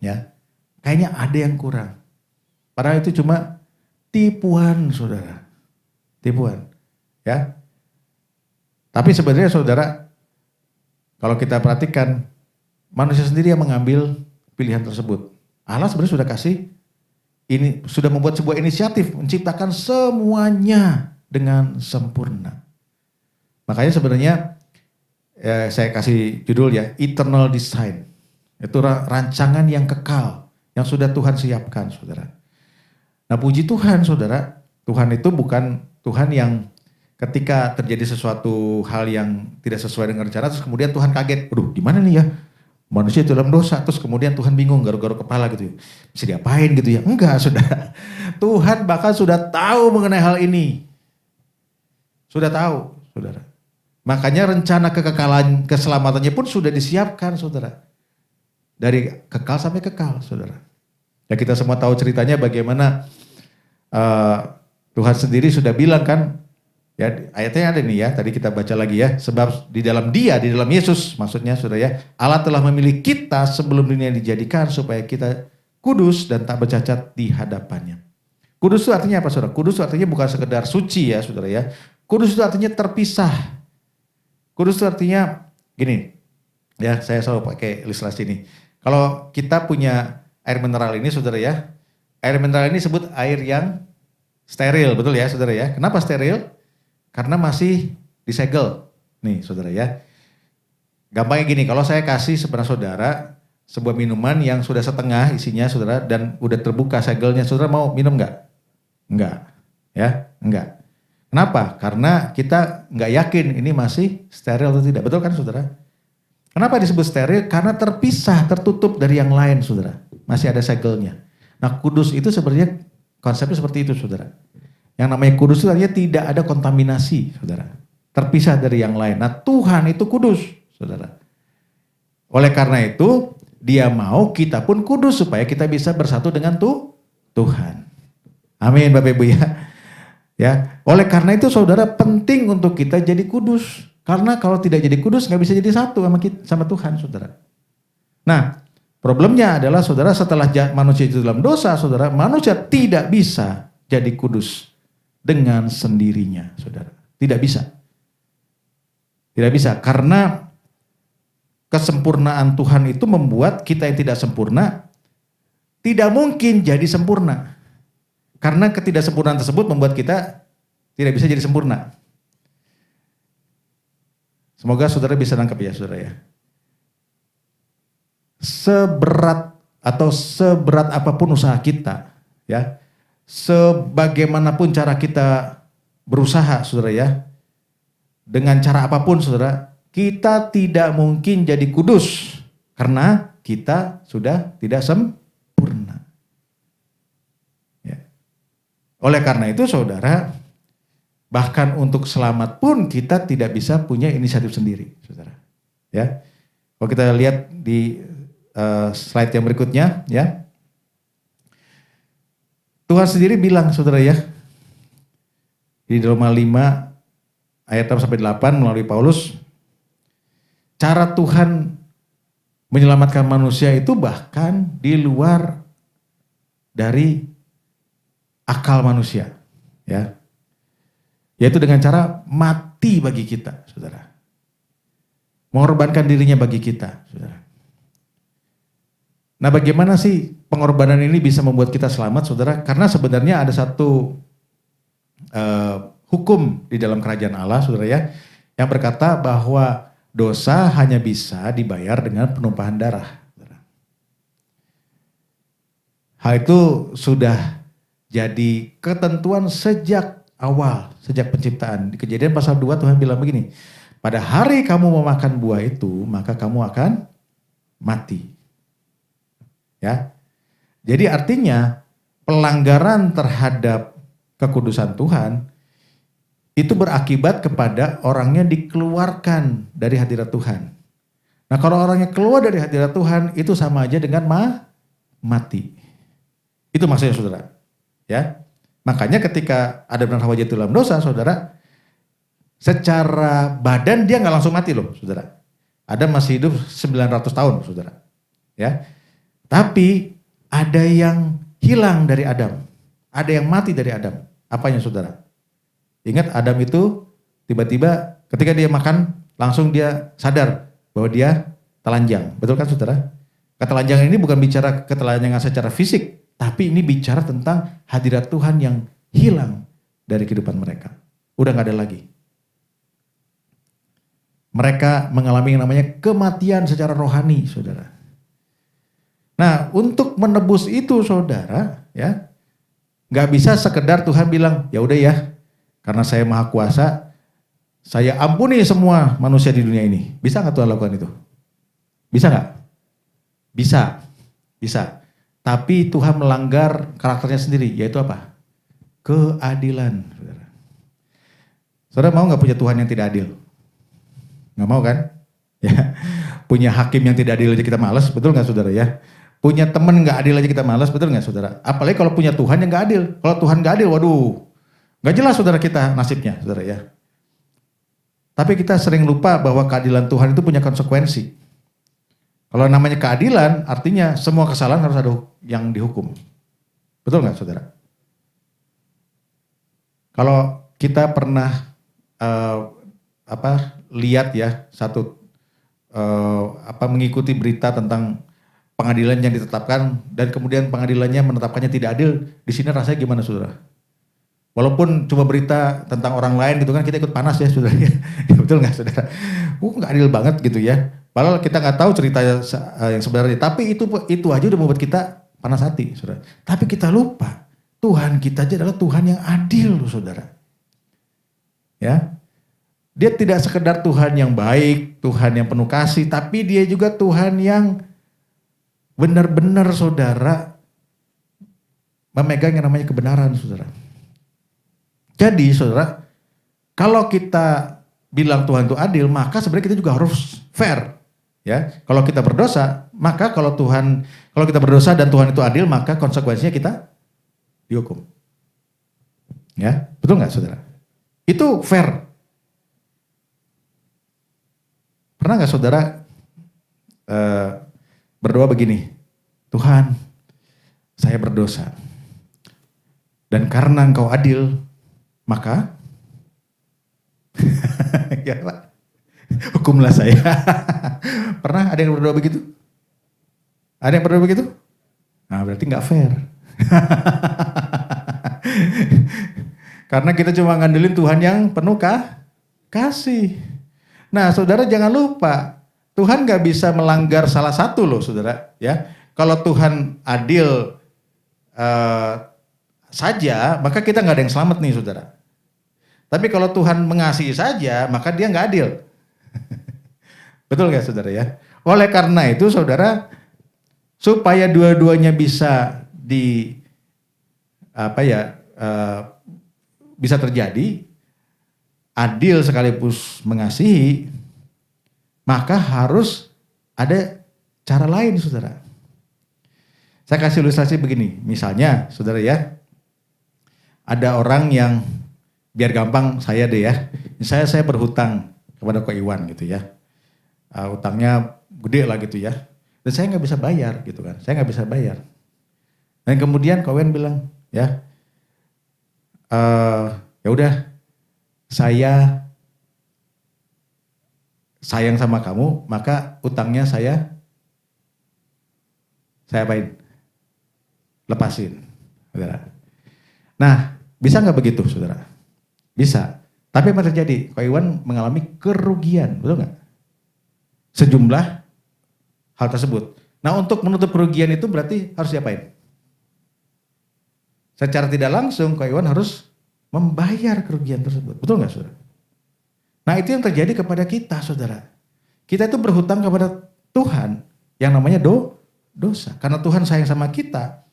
Ya, kayaknya ada yang kurang. Padahal itu cuma tipuan saudara. Tipuan. Ya. Tapi sebenarnya saudara, kalau kita perhatikan, manusia sendiri yang mengambil pilihan tersebut. Allah sebenarnya sudah kasih. Ini sudah membuat sebuah inisiatif menciptakan semuanya dengan sempurna. Makanya sebenarnya saya kasih judul ya, Eternal Design. Itu rancangan yang kekal yang sudah Tuhan siapkan, saudara. Nah, puji Tuhan, saudara. Tuhan itu bukan Tuhan yang ketika terjadi sesuatu hal yang tidak sesuai dengan rencana terus kemudian Tuhan kaget. Aduh, gimana nih ya? Manusia itu dalam dosa, terus kemudian Tuhan bingung, garuk-garuk kepala gitu. Bisa diapain gitu ya? Enggak, saudara. Tuhan bahkan sudah tahu mengenai hal ini. Sudah tahu, saudara. Makanya rencana kekekalan, keselamatannya pun sudah disiapkan, saudara. Dari kekal sampai kekal, saudara. Ya kita semua tahu ceritanya bagaimana Tuhan sendiri sudah bilang kan, ya ayatnya ada nih ya, tadi kita baca lagi ya. Sebab di dalam Yesus maksudnya saudara ya, Allah telah memilih kita sebelum dunia dijadikan supaya kita kudus dan tak bercacat di hadapannya. Kudus itu artinya apa saudara? Kudus itu artinya bukan sekedar suci ya saudara ya. Kudus itu artinya terpisah. Kudus itu artinya gini, ya saya selalu pakai ilustrasi ini. Kalau kita punya air mineral ini saudara ya, air mineral ini disebut air yang steril, betul ya saudara ya. Kenapa steril? Karena masih disegel. Nih saudara ya. Gampangnya gini, kalau saya kasih sebenarnya saudara sebuah minuman yang sudah setengah isinya saudara dan udah terbuka segelnya, saudara mau minum enggak? Enggak. Ya, enggak. Kenapa? Karena kita enggak yakin ini masih steril atau tidak. Betul kan saudara? Kenapa disebut steril? Karena terpisah, tertutup dari yang lain saudara. Masih ada segelnya. Nah, kudus itu sebenarnya konsepnya seperti itu saudara. Yang namanya kudus itu artinya tidak ada kontaminasi, saudara. Terpisah dari yang lain. Nah, Tuhan itu kudus, saudara. Oleh karena itu, Dia mau kita pun kudus supaya kita bisa bersatu dengan Tuhan. Amin, Bapak Ibu ya. Ya, oleh karena itu saudara penting untuk kita jadi kudus. Karena kalau tidak jadi kudus nggak bisa jadi satu sama Tuhan, saudara. Nah, problemnya adalah saudara setelah manusia itu dalam dosa, saudara, manusia tidak bisa jadi kudus dengan sendirinya, saudara. Tidak bisa. Tidak bisa, karena kesempurnaan Tuhan itu membuat kita yang tidak sempurna tidak mungkin jadi sempurna. Karena ketidaksempurnaan tersebut membuat kita tidak bisa jadi sempurna. Semoga saudara bisa nangkep ya saudara ya. Seberat apapun usaha kita, ya, sebagaimanapun cara kita berusaha, saudara ya, dengan cara apapun, saudara, kita tidak mungkin jadi kudus karena kita sudah tidak sempurna. Ya. Oleh karena itu, saudara, bahkan untuk selamat pun kita tidak bisa punya inisiatif sendiri, saudara. Ya, kalau kita lihat di slide yang berikutnya, ya. Tuhan sendiri bilang, saudara ya, di Roma 5 ayat 6-8 melalui Paulus, cara Tuhan menyelamatkan manusia itu bahkan di luar dari akal manusia, ya. Yaitu dengan cara mati bagi kita, saudara. Mengorbankan dirinya bagi kita, saudara. Nah, bagaimana sih pengorbanan ini bisa membuat kita selamat, saudara? Karena sebenarnya ada satu hukum di dalam kerajaan Allah, saudara ya, yang berkata bahwa dosa hanya bisa dibayar dengan penumpahan darah. Saudara. Hal itu sudah jadi ketentuan sejak awal, sejak penciptaan. Di Kejadian pasal 2 Tuhan bilang begini, pada hari kamu memakan buah itu, maka kamu akan mati. Ya, jadi artinya pelanggaran terhadap kekudusan Tuhan itu berakibat kepada orangnya dikeluarkan dari hadirat Tuhan. Nah, kalau orangnya keluar dari hadirat Tuhan itu sama aja dengan mati. Itu maksudnya, saudara. Ya, makanya ketika Adam dan Hawa jatuh dalam dosa, saudara, secara badan dia nggak langsung mati loh, saudara. Adam masih hidup 900 tahun, saudara. Ya. Tapi ada yang hilang dari Adam. Ada yang mati dari Adam. Apanya, saudara? Ingat, Adam itu tiba-tiba ketika dia makan langsung dia sadar bahwa dia telanjang. Betul kan, saudara? Ketelanjangan ini bukan bicara ketelanjangan secara fisik, tapi ini bicara tentang hadirat Tuhan yang hilang dari kehidupan mereka. Udah gak ada lagi. Mereka mengalami yang namanya kematian secara rohani, saudara. Nah, untuk menebus itu, saudara, ya, nggak bisa sekedar Tuhan bilang, ya udah ya, karena saya maha kuasa, saya ampuni semua manusia di dunia ini. Bisa nggak Tuhan lakukan itu? Bisa nggak? Bisa, bisa. Tapi Tuhan melanggar karakternya sendiri, yaitu apa? Keadilan, saudara. Saudara mau nggak punya Tuhan yang tidak adil? Nggak mau kan? Ya, punya hakim yang tidak adil aja kita malas, betul nggak, saudara ya? Punya teman nggak adil aja kita malas, betul nggak, saudara? Apalagi kalau punya Tuhan yang nggak adil. Kalau Tuhan nggak adil, waduh, nggak jelas, saudara, kita nasibnya, saudara ya. Tapi kita sering lupa bahwa keadilan Tuhan itu punya konsekuensi. Kalau namanya keadilan, artinya semua kesalahan harus ada yang dihukum. Betul nggak, saudara? Kalau kita pernah lihat ya mengikuti berita tentang pengadilan yang ditetapkan dan kemudian pengadilannya menetapkannya tidak adil, di sini rasanya gimana, saudara? Walaupun cuma berita tentang orang lain gitu kan, kita ikut panas ya, saudara. Ya, betul nggak, saudara? Nggak adil banget gitu ya. Padahal kita nggak tahu cerita yang sebenarnya. Tapi itu aja udah membuat kita panas hati, saudara. Tapi kita lupa Tuhan kita aja adalah Tuhan yang adil, saudara. Ya, dia tidak sekedar Tuhan yang baik, Tuhan yang penuh kasih, tapi dia juga Tuhan yang benar-benar, saudara, memegang yang namanya kebenaran, saudara. Jadi, saudara, kalau kita bilang Tuhan itu adil, maka sebenarnya kita juga harus fair. Ya, kalau kita berdosa, maka kalau kita berdosa dan Tuhan itu adil, maka konsekuensinya kita dihukum. Ya, betul nggak, saudara? Itu fair. Pernah nggak, saudara, berdoa begini, Tuhan, saya berdosa, dan karena Engkau adil, maka Ya Pak, hukumlah saya. Pernah ada yang berdoa begitu? Ada yang berdoa begitu? Nah berarti nggak fair. Karena kita cuma ngandelin Tuhan yang penuh kasih. Nah saudara jangan lupa, Tuhan nggak bisa melanggar salah satu loh saudara. Ya, kalau Tuhan adil saja, maka kita nggak ada yang selamat nih saudara. Tapi kalau Tuhan mengasihi saja, maka dia nggak adil. Betul nggak saudara ya? Oleh karena itu saudara, supaya dua-duanya bisa bisa terjadi, adil sekaligus mengasihi, maka harus ada cara lain saudara. Saya kasih ilustrasi begini, misalnya saudara ya, ada orang yang, biar gampang saya deh ya, misalnya saya berhutang kepada Ko Iwan gitu ya, utangnya gede lah gitu ya, dan saya nggak bisa bayar gitu kan, saya nggak bisa bayar. Dan kemudian Ko Iwan bilang, ya udah, saya sayang sama kamu, maka utangnya saya apain? Lepasin, saudara. Nah, bisa nggak begitu, saudara? Bisa. Tapi apa terjadi? Ko Iwan mengalami kerugian, betul nggak? Sejumlah hal tersebut. Nah, untuk menutup kerugian itu berarti harus diapain? Secara tidak langsung, Ko Iwan harus membayar kerugian tersebut. Betul nggak, saudara? Nah, itu yang terjadi kepada kita, saudara. Kita itu berhutang kepada Tuhan yang namanya dosa. Karena Tuhan sayang sama kita,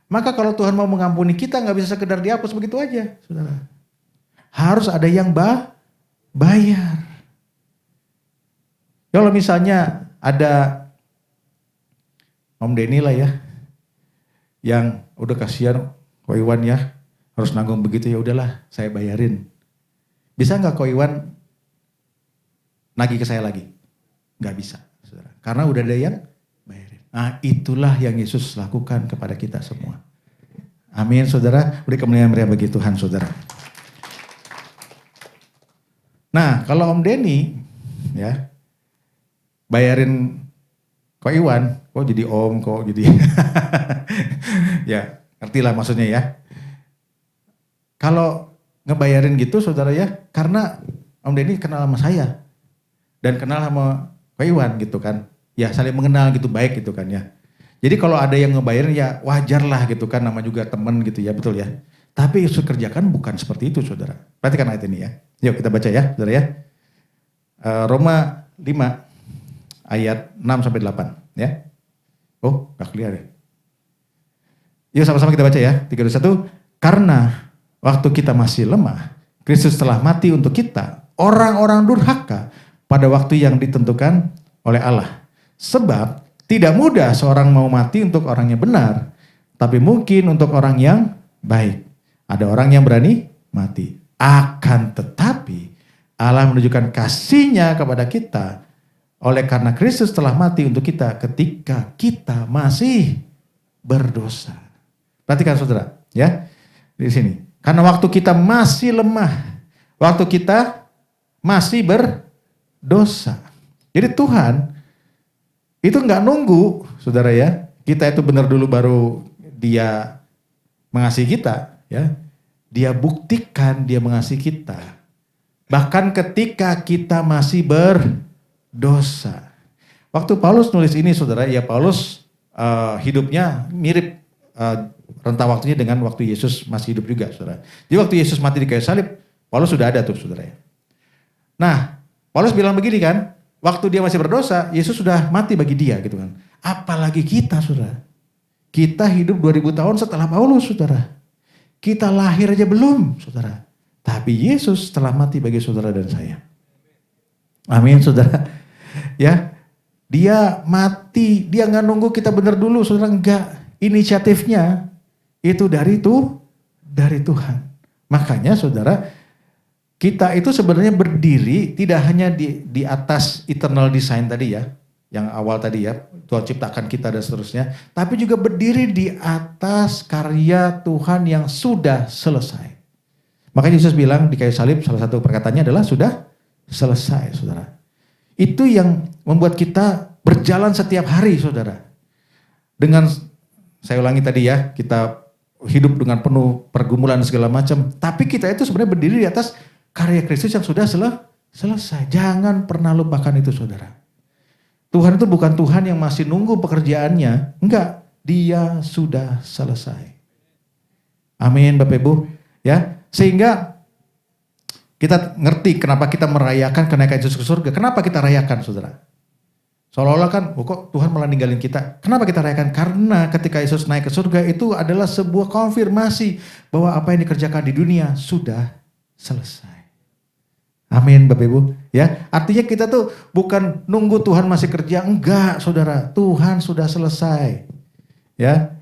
maka kalau Tuhan mau mengampuni kita, nggak bisa sekedar dihapus begitu aja, saudara. Harus ada yang bayar. Kalau misalnya ada Om Denny lah ya, yang udah kasihan Ko Iwan ya, harus nanggung begitu, ya udahlah saya bayarin. Bisa nggak Ko Iwan nagih ke saya lagi? Nggak bisa, saudara. Karena udah ada yang bayarin. Nah itulah yang Yesus lakukan kepada kita semua. Amin saudara, beri kemuliaan bagi Tuhan saudara. Nah kalau Om Denny ya bayarin Ko Iwan, kok jadi Om, kok jadi ya ngerti lah maksudnya ya. Kalau ngebayarin gitu saudara ya, karena Om Denny kenal sama saya dan kenal sama Ko Iwan gitu kan, ya saling mengenal gitu, baik gitu kan ya. Jadi kalau ada yang ngebayarin ya wajar lah gitu kan, nama juga teman gitu ya, betul ya. Tapi Yesus kerjakan bukan seperti itu saudara. Perhatikan ayat ini ya. Yuk kita baca ya saudara ya. Roma 5 ayat 6-8 ya. Oh gak clear ya. Yuk sama-sama kita baca ya. 3, 2, 1. Karena waktu kita masih lemah, Kristus telah mati untuk kita, orang-orang durhaka, pada waktu yang ditentukan oleh Allah. Sebab tidak mudah seorang mau mati untuk orang yang benar, tapi mungkin untuk orang yang baik. Ada orang yang berani mati. Akan tetapi Allah menunjukkan kasih-Nya kepada kita oleh karena Kristus telah mati untuk kita ketika kita masih berdosa. Perhatikan saudara, ya. Di sini. Karena waktu kita masih lemah, waktu kita masih berdosa. Jadi Tuhan itu nggak nunggu, saudara ya. Kita itu benar dulu baru Dia mengasihi kita, ya. Dia buktikan Dia mengasihi kita. Bahkan ketika kita masih berdosa. Waktu Paulus nulis ini, saudara, ya Paulus hidupnya mirip rentang waktunya dengan waktu Yesus masih hidup juga, saudara. Jadi waktu Yesus mati di kayu salib, Paulus sudah ada tuh, saudara ya. Nah, Paulus bilang begini kan, waktu dia masih berdosa, Yesus sudah mati bagi dia gitu kan. Apalagi kita, saudara. Kita hidup 2000 tahun setelah Paulus, saudara. Kita lahir aja belum, saudara. Tapi Yesus telah mati bagi saudara dan saya. Amin, saudara. Ya, Dia mati, Dia nggak nunggu kita benar dulu, saudara. Enggak. Inisiatifnya itu dari Tuhan. Makanya, saudara, kita itu sebenarnya berdiri tidak hanya di atas eternal design tadi ya, yang awal tadi ya, Tuhan ciptakan kita dan seterusnya, tapi juga berdiri di atas karya Tuhan yang sudah selesai. Makanya Yesus bilang di kayu salib salah satu perkataannya adalah sudah selesai, saudara. Itu yang membuat kita berjalan setiap hari, saudara. Dengan, saya ulangi tadi ya, kita hidup dengan penuh pergumulan segala macam. Tapi kita itu sebenarnya berdiri di atas karya Kristus yang sudah selesai. Jangan pernah lupakan itu, saudara. Tuhan itu bukan Tuhan yang masih nunggu pekerjaannya. Enggak, Dia sudah selesai. Amin, Bapak Ibu. Ya, sehingga kita ngerti kenapa kita merayakan kenaikan Yesus ke surga. Kenapa kita rayakan, saudara? Seolah-olah kan, kok Tuhan malah ninggalin kita. Kenapa kita rayakan? Karena ketika Yesus naik ke surga itu adalah sebuah konfirmasi bahwa apa yang dikerjakan di dunia sudah selesai. Amin, Bapak Ibu. Ya, artinya kita tuh bukan nunggu Tuhan masih kerja. Enggak, saudara. Tuhan sudah selesai. Ya,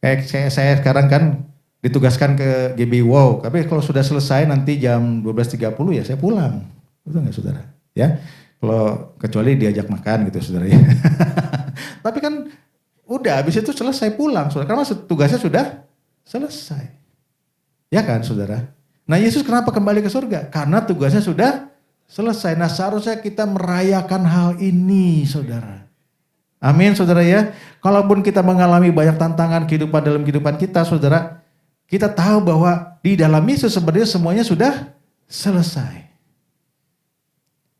kayak saya sekarang kan ditugaskan ke GB Wow. Tapi kalau sudah selesai nanti jam 12.30 ya saya pulang. Betul nggak, saudara? Ya. Kalau kecuali diajak makan gitu, saudara ya. Tapi kan udah habis itu selesai pulang, saudara. Karena tugasnya sudah selesai. Ya kan, saudara? Nah, Yesus kenapa kembali ke surga? Karena tugasnya sudah selesai. Nah, seharusnya kita merayakan hal ini, saudara. Amin, saudara ya. Kalaupun kita mengalami banyak tantangan dalam kehidupan kita, saudara, kita tahu bahwa di dalam Yesus sebenarnya semuanya sudah selesai.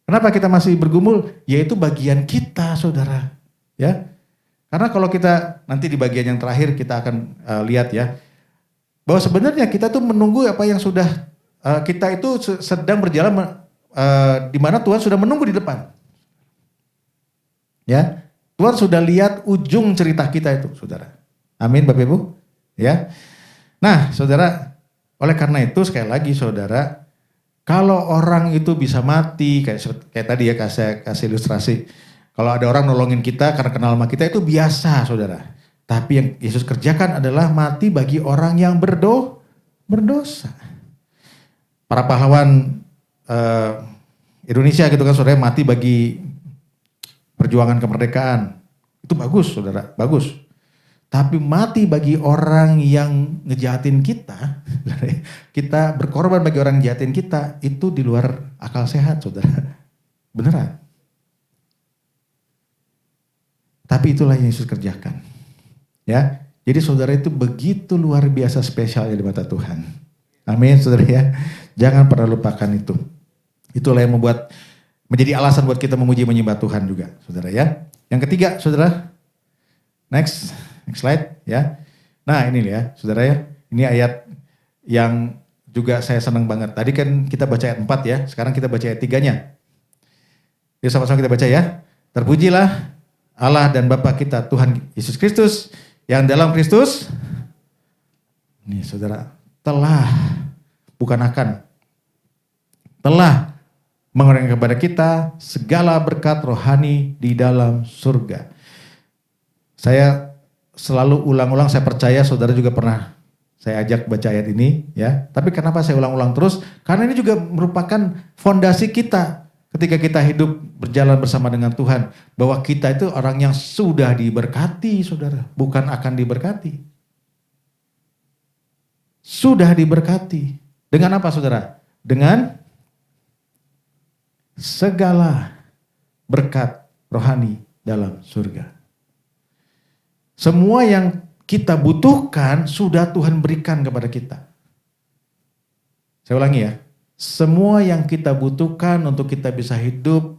Kenapa kita masih bergumul? Yaitu bagian kita, saudara. Ya, karena kalau kita nanti di bagian yang terakhir kita akan lihat ya, bahwa sebenarnya kita tuh menunggu apa yang sudah kita itu sedang berjalan di mana Tuhan sudah menunggu di depan. Ya, Tuhan sudah lihat ujung cerita kita itu, saudara. Amin, Bapak Ibu. Ya. Nah, saudara, oleh karena itu sekali lagi, saudara. Kalau orang itu bisa mati, kayak tadi ya saya kasih ilustrasi. Kalau ada orang nolongin kita karena kenal sama kita itu biasa, saudara. Tapi yang Yesus kerjakan adalah mati bagi orang yang berdosa. Para pahlawan Indonesia gitu kan, saudara, mati bagi perjuangan kemerdekaan. Itu bagus, saudara, bagus. Tapi mati bagi orang yang ngejahatin kita, kita berkorban bagi orang yang ngejahatin kita, itu di luar akal sehat, saudara. Beneran. Tapi itulah yang Yesus kerjakan. Ya, jadi saudara itu begitu luar biasa spesialnya di mata Tuhan. Amin, saudara ya. Jangan pernah lupakan itu. Itulah yang menjadi alasan buat kita memuji menyembah Tuhan juga, saudara ya. Yang ketiga, saudara. Next slide ya. Nah ini ya saudara ya. Ini ayat yang juga saya senang banget. Tadi kan kita baca ayat 4 ya. Sekarang kita baca ayat 3-nya. Yuk sama-sama kita baca ya. Terpujilah Allah dan Bapa kita Tuhan Yesus Kristus yang dalam Kristus. Nih saudara. Telah, bukan akan. Telah mengurangkan kepada kita segala berkat rohani di dalam surga. Saya selalu ulang-ulang, saya percaya saudara juga pernah saya ajak baca ayat ini ya. Tapi kenapa saya ulang-ulang terus? Karena ini juga merupakan fondasi kita ketika kita hidup berjalan bersama dengan Tuhan. Bahwa kita itu orang yang sudah diberkati, saudara. Bukan akan diberkati. Sudah diberkati. Dengan apa, saudara? Dengan segala berkat rohani dalam surga. Semua yang kita butuhkan sudah Tuhan berikan kepada kita. Saya ulangi ya. Semua yang kita butuhkan untuk kita bisa hidup,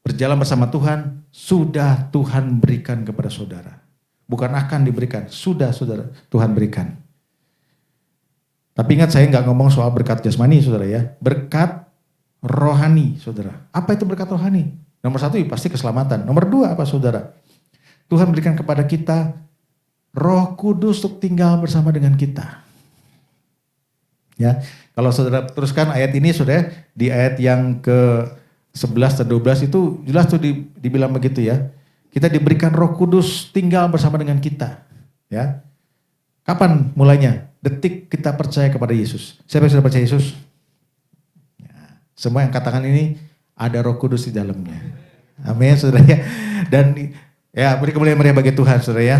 berjalan bersama Tuhan, sudah Tuhan berikan kepada saudara. Bukan akan diberikan, sudah saudara Tuhan berikan. Tapi ingat saya nggak ngomong soal berkat jasmani, saudara ya. Berkat rohani, saudara. Apa itu berkat rohani? Nomor 1 pasti keselamatan. Nomor 2 apa, saudara? Tuhan berikan kepada kita Roh Kudus untuk tinggal bersama dengan kita. Ya, kalau saudara teruskan ayat ini, saudara, di ayat yang ke-11 dan 12 itu jelas tuh dibilang begitu ya. Kita diberikan Roh Kudus tinggal bersama dengan kita. Ya. Kapan mulainya? Detik kita percaya kepada Yesus. Siapa yang sudah percaya Yesus? Ya, semua yang katakan ini ada Roh Kudus di dalamnya. Amin, saudara ya. Dan ya, beri kemuliaan meriah bagi Tuhan, saudara ya.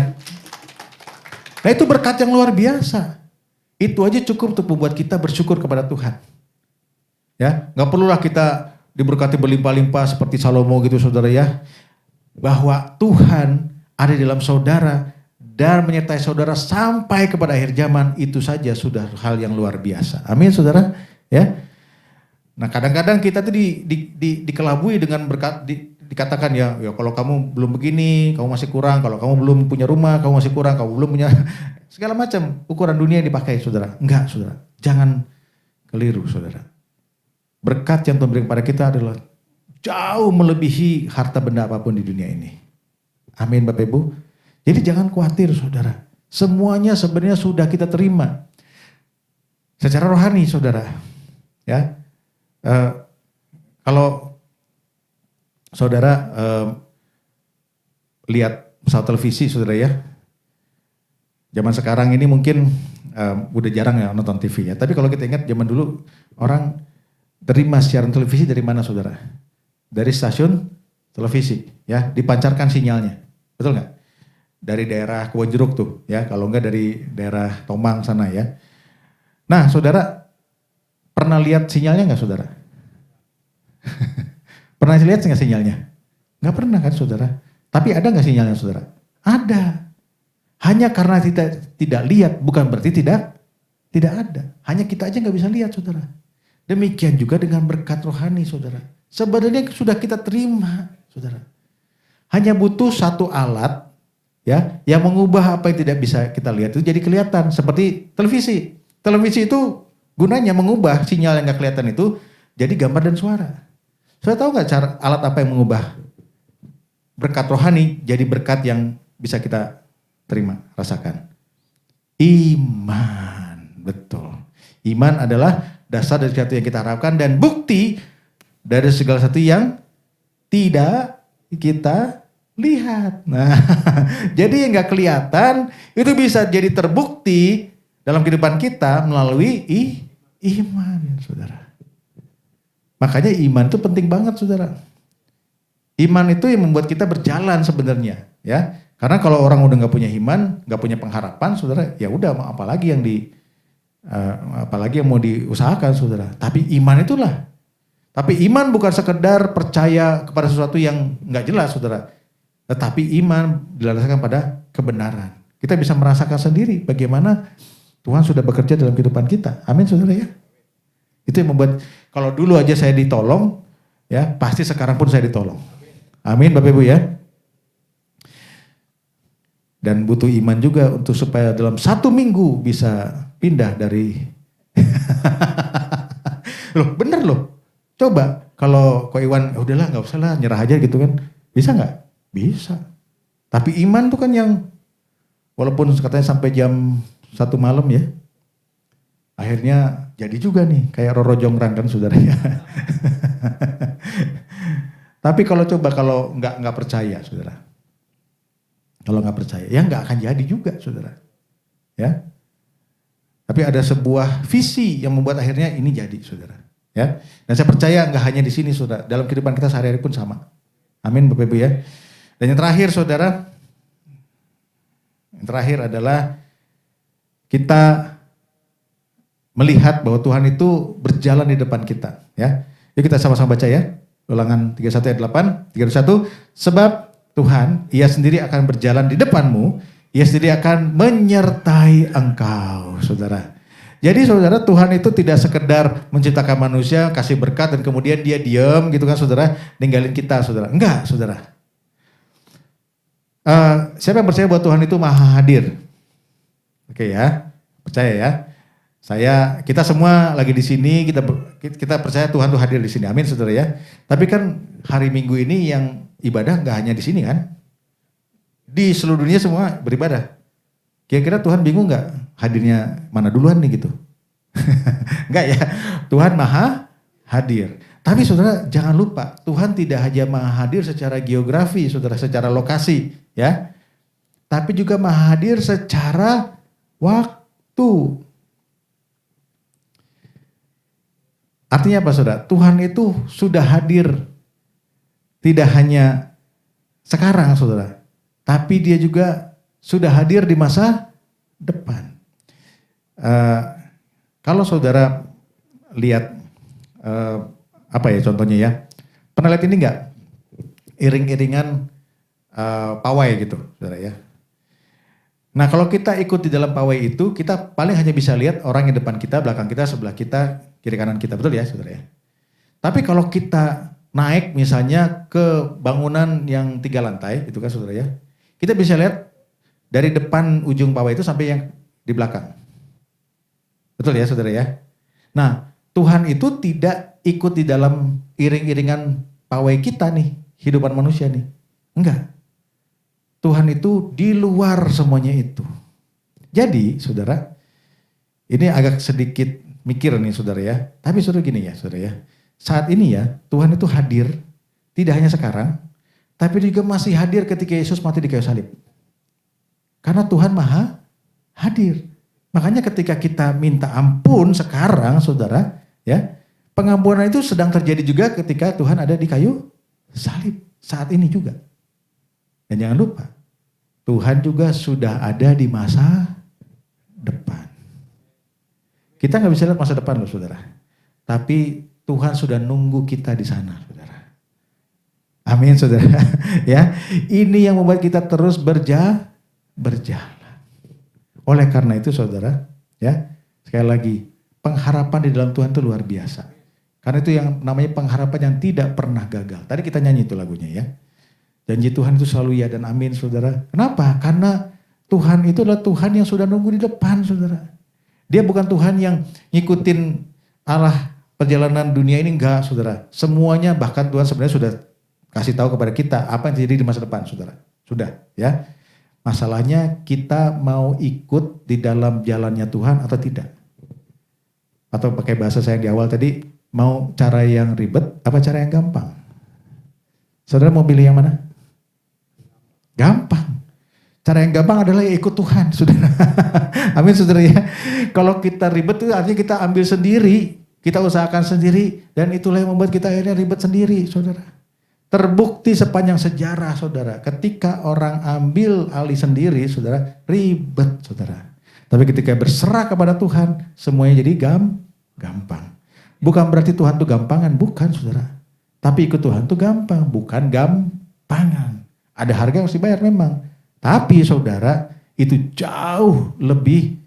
Nah itu berkat yang luar biasa. Itu aja cukup untuk membuat kita bersyukur kepada Tuhan. Ya, nggak perlulah kita diberkati berlimpah-limpah seperti Salomo gitu saudara ya. Bahwa Tuhan ada di dalam saudara dan menyertai saudara sampai kepada akhir zaman, itu saja sudah hal yang luar biasa. Amin saudara ya. Nah kadang-kadang kita tuh dikelabui dengan berkat, dikatakan ya kalau kamu belum begini, kamu masih kurang. Kalau kamu belum punya rumah, kamu masih kurang. Kamu belum punya segala macam ukuran dunia yang dipakai saudara. Enggak saudara, jangan keliru saudara. Berkat yang Tuhan berikan kepada kita adalah jauh melebihi harta benda apapun di dunia ini. Amin Bapak Ibu. Jadi jangan khawatir saudara. Semuanya sebenarnya sudah kita terima. Secara rohani saudara. Ya. Kalau saudara lihat pesawat televisi saudara ya. Zaman sekarang ini mungkin udah jarang ya nonton TV ya. Tapi kalau kita ingat zaman dulu orang terima siaran televisi dari mana saudara? Dari stasiun televisi ya, dipancarkan sinyalnya. Betul nggak? Dari daerah Kebonjeruk tuh ya, kalau enggak dari daerah Tomang sana ya. Nah saudara, pernah lihat sinyalnya nggak saudara? Pernah lihat nggak sinyalnya? Nggak pernah kan saudara? Tapi ada nggak sinyalnya saudara? Ada. Hanya karena kita tidak lihat bukan berarti tidak ada. Hanya kita aja nggak bisa lihat saudara. Demikian juga dengan berkat rohani saudara. Sebenarnya sudah kita terima saudara. Hanya butuh satu alat ya yang mengubah apa yang tidak bisa kita lihat itu jadi kelihatan, seperti televisi. Televisi itu gunanya mengubah sinyal yang nggak kelihatan itu jadi gambar dan suara. Saya tahu nggak cara alat apa yang mengubah berkat rohani jadi berkat yang bisa kita terima, rasakan? Iman, betul. Iman adalah dasar dari sesuatu yang kita harapkan dan bukti dari segala sesuatu yang tidak kita lihat. Nah, jadi yang nggak kelihatan itu bisa jadi terbukti dalam kehidupan kita melalui iman, saudara. Makanya iman itu penting banget, saudara. Iman itu yang membuat kita berjalan sebenarnya, ya. Karena kalau orang udah nggak punya iman, nggak punya pengharapan, saudara, ya udah apalagi yang mau diusahakan, saudara. Tapi iman itulah. Tapi iman bukan sekedar percaya kepada sesuatu yang nggak jelas, saudara. Tetapi iman dilandaskan pada kebenaran. Kita bisa merasakan sendiri bagaimana Tuhan sudah bekerja dalam kehidupan kita. Amin, saudara ya. Itu yang membuat kalau dulu aja saya ditolong, ya pasti sekarang pun saya ditolong. Amin, Bapak Ibu ya. Dan butuh iman juga untuk supaya dalam 1 minggu bisa pindah dari loh bener loh. Coba kalau Ko Iwan udahlah nggak usah lah nyerah aja gitu kan. Bisa nggak? Bisa. Tapi iman tuh kan yang walaupun katanya sampai jam 1 malam ya. Akhirnya jadi juga nih kayak Roro Jonggrang kan saudara ya. Tapi kalau nggak percaya saudara. Kalau nggak percaya ya nggak akan jadi juga saudara. Ya. Tapi ada sebuah visi yang membuat akhirnya ini jadi saudara. Ya. Dan saya percaya nggak hanya di sini saudara. Dalam kehidupan kita sehari-hari pun sama. Amin Bapak Ibu ya. Dan yang terakhir saudara. Yang terakhir adalah kita melihat bahwa Tuhan itu berjalan di depan kita. Ya. Yuk kita sama-sama baca ya. Ulangan 31 ayat 8. 31. Sebab Tuhan, Ia sendiri akan berjalan di depanmu, Ia sendiri akan menyertai engkau, saudara. Jadi saudara, Tuhan itu tidak sekedar menciptakan manusia, kasih berkat dan kemudian dia diam gitu kan saudara, ninggalin kita saudara. Enggak saudara. Siapa yang percaya bahwa Tuhan itu maha hadir? Oke ya, percaya ya. Kita semua lagi di sini, kita percaya Tuhan itu hadir di sini. Amin saudara ya. Tapi kan hari Minggu ini yang ibadah nggak hanya di sini kan, di seluruh dunia semua beribadah. Kira-kira Tuhan bingung nggak hadirnya mana duluan nih gitu? Enggak ya, Tuhan maha hadir. Tapi saudara jangan lupa, Tuhan tidak hanya maha hadir secara geografi, saudara, secara lokasi ya, tapi juga maha hadir secara waktu. Artinya apa saudara? Tuhan itu sudah hadir tidak hanya sekarang saudara, tapi dia juga sudah hadir di masa depan. Kalau saudara lihat apa ya contohnya ya, pernah lihat ini enggak? Iring-iringan pawai gitu, saudara ya. Nah kalau kita ikut di dalam pawai itu, kita paling hanya bisa lihat orang yang depan kita, belakang kita, sebelah kita, kiri kanan kita, betul ya saudara ya. Tapi kalau kita naik misalnya ke bangunan yang 3 lantai, gitu kan saudara ya, kita bisa lihat dari depan ujung pawai itu sampai yang di belakang. Betul ya saudara ya. Nah Tuhan itu tidak ikut di dalam iring-iringan pawai kita nih, hidupan manusia nih. Enggak. Tuhan itu di luar semuanya itu. Jadi saudara, ini agak sedikit mikir nih saudara ya. Tapi saudara gini ya saudara ya. Saat ini ya Tuhan itu hadir, tidak hanya sekarang, tapi juga masih hadir ketika Yesus mati di kayu salib. Karena Tuhan maha hadir. Makanya ketika kita minta ampun sekarang saudara ya, pengampunan itu sedang terjadi juga ketika Tuhan ada di kayu salib saat ini juga. Dan jangan lupa, Tuhan juga sudah ada di masa depan. Kita nggak bisa lihat masa depan loh saudara. Tapi Tuhan sudah nunggu kita di sana saudara. Amin saudara. Ya, ini yang membuat kita terus berjalan. Oleh karena itu saudara, ya sekali lagi, pengharapan di dalam Tuhan itu luar biasa. Karena itu yang namanya pengharapan yang tidak pernah gagal. Tadi kita nyanyi itu lagunya ya. Janji Tuhan itu selalu ya dan amin saudara. Kenapa? Karena Tuhan itu adalah Tuhan yang sudah nunggu di depan saudara. Dia bukan Tuhan yang ngikutin arah perjalanan dunia ini, enggak saudara. Semuanya bahkan Tuhan sebenarnya sudah kasih tahu kepada kita apa yang terjadi di masa depan saudara. Sudah ya. Masalahnya kita mau ikut di dalam jalannya Tuhan atau tidak. Atau pakai bahasa saya yang di awal tadi, mau cara yang ribet apa cara yang gampang? Saudara mau pilih yang mana? Gampang. Cara yang gampang adalah ikut Tuhan, saudara. Amin, saudara ya. Kalau kita ribet itu artinya kita ambil sendiri, kita usahakan sendiri, dan itulah yang membuat kita akhirnya ribet sendiri, saudara. Terbukti sepanjang sejarah, saudara. Ketika orang ambil alih sendiri, saudara, ribet, saudara. Tapi ketika berserah kepada Tuhan, semuanya jadi gampang. Bukan berarti Tuhan itu gampangan, bukan, saudara. Tapi ikut Tuhan itu gampang, bukan gampangan. Ada harga yang harus dibayar memang. Tapi saudara, itu jauh lebih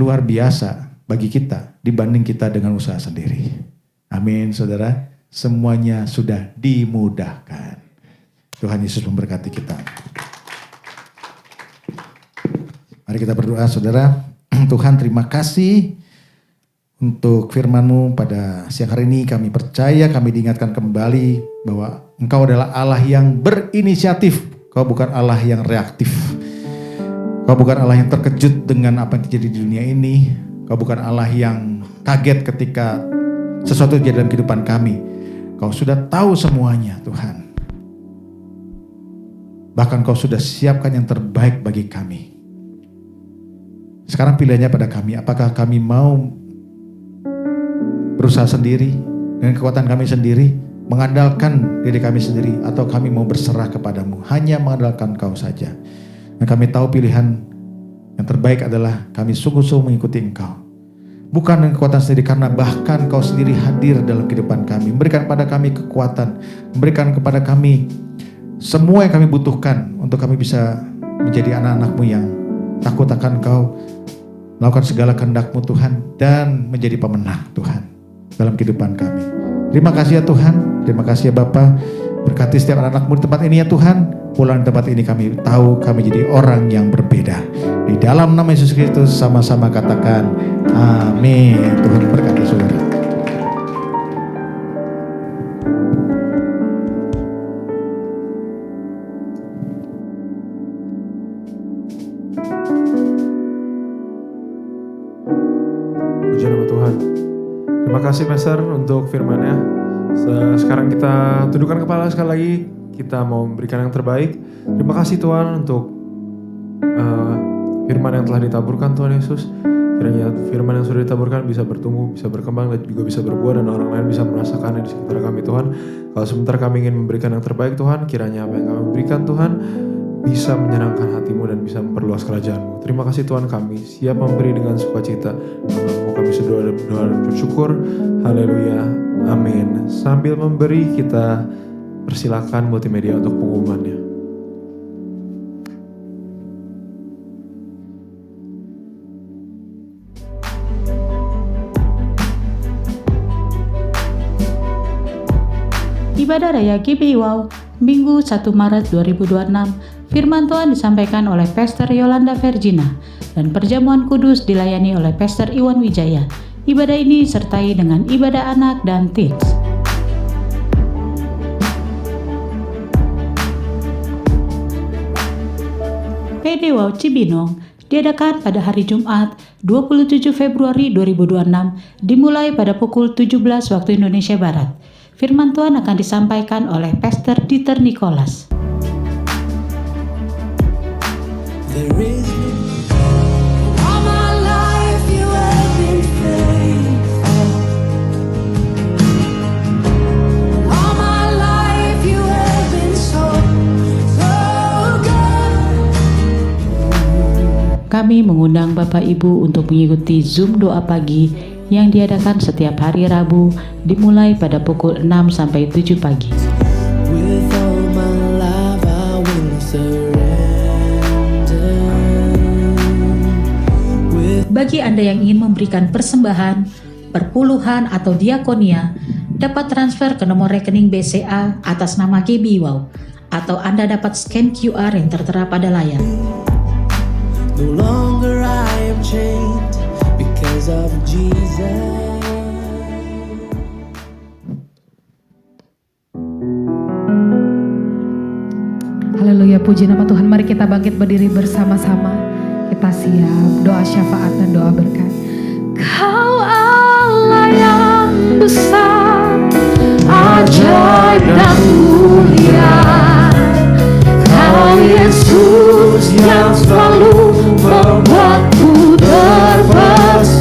luar biasa bagi kita dibanding kita dengan usaha sendiri. Amin saudara, semuanya sudah dimudahkan. Tuhan Yesus memberkati kita. Mari kita berdoa saudara. Tuhan terima kasih untuk firman-Mu pada siang hari ini. Kami percaya, kami diingatkan kembali bahwa Engkau adalah Allah yang berinisiatif. Kau bukan Allah yang reaktif. Kau bukan Allah yang terkejut dengan apa yang terjadi di dunia ini. Kau bukan Allah yang kaget ketika sesuatu terjadi dalam kehidupan kami. Kau sudah tahu semuanya Tuhan. Bahkan Kau sudah siapkan yang terbaik bagi kami. Sekarang pilihannya pada kami. Apakah kami mau berusaha sendiri dengan kekuatan kami sendiri, mengandalkan diri kami sendiri, atau kami mau berserah kepadamu, hanya mengandalkan Kau saja. Dan kami tahu pilihan yang terbaik adalah kami sungguh-sungguh mengikuti Engkau. Bukan dengan kekuatan sendiri, karena bahkan Kau sendiri hadir dalam kehidupan kami. Memberikan kepada kami kekuatan, memberikan kepada kami semua yang kami butuhkan untuk kami bisa menjadi anak-anak-Mu yang takut akan Kau, melakukan segala kehendak-Mu Tuhan, dan menjadi pemenang Tuhan dalam kehidupan kami. Terima kasih ya Tuhan, terima kasih ya Bapa. Berkati setiap anak-anak-Mu di tempat ini ya Tuhan. Pulang di tempat ini kami tahu kami jadi orang yang berbeda. Di dalam nama Yesus Kristus sama-sama katakan amin. Tuhan berkati saudara. Puji nama Tuhan. Terima kasih Pastor untuk firman-Nya. Sekarang kita tundukkan kepala sekali lagi. Kita mau memberikan yang terbaik. Terima kasih Tuhan untuk firman yang telah ditaburkan Tuhan Yesus. Kiranya firman yang sudah ditaburkan bisa bertumbuh, bisa berkembang, dan juga bisa berbuah, dan orang lain bisa merasakannya di sekitar kami Tuhan. Kalau sebentar kami ingin memberikan yang terbaik Tuhan, kiranya apa yang kami berikan Tuhan bisa menyenangkan hatimu dan bisa memperluas kerajaan-Mu. Terima kasih Tuhan, kami siap memberi dengan sukacita. Mau kami berdoa dan bersyukur. Haleluya. Amin. Sambil memberi, kita persilakan multimedia untuk pengumumannya. Ibadah Raya GBI Wow, Minggu 1 Maret 2026, firman Tuhan disampaikan oleh Pastor Yolanda Vergina dan perjamuan kudus dilayani oleh Pastor Iwan Wijaya. Ibadah ini disertai dengan ibadah anak dan teens. PD Wow Cibinong diadakan pada hari Jumat 27 Februari 2026 dimulai pada pukul 17 waktu Indonesia Barat. Firman Tuhan akan disampaikan oleh Pastor Dieter Nicholas. All my life you have been faithful. All my life you have been so good. Kami mengundang Bapak Ibu untuk mengikuti Zoom doa pagi yang diadakan setiap hari Rabu dimulai pada pukul 6 sampai 7 pagi. With all my life I will surrender. Bagi Anda yang ingin memberikan persembahan, perpuluhan atau diakonia, dapat transfer ke nomor rekening BCA atas nama GBI Wow, atau Anda dapat scan QR yang tertera pada layar. No longer I am chained because of Jesus. Haleluya, puji nama Tuhan. Mari kita bangkit berdiri bersama-sama. Kita siap doa syafaat dan doa berkat. Kau Allah yang besar, ajaib dan mulia. Kau Yesus yang selalu membuatku terpesona.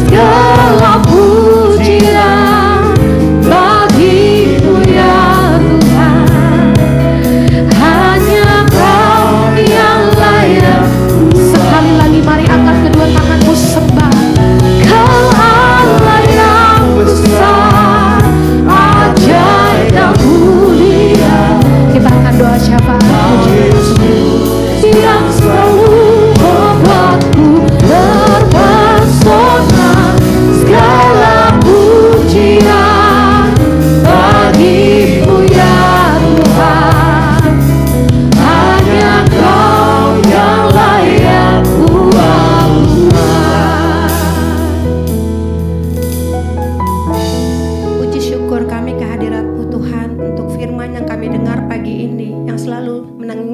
Segala pujian bagimu ya Tuhan. Hanya Kau yang layak. Sekali lagi mari angkat kedua tanganmu sembah. Kau Allah yang besar, ajaib dan mulia. Kita akan doa syafaat yang selalu membuatku terpesona. Segala pujian bagimu ya Tuhan. Hanya Kau yang layak pujian. Puji syukur kami kehadirat-Mu Tuhan untuk firman yang kami dengar pagi ini, yang selalu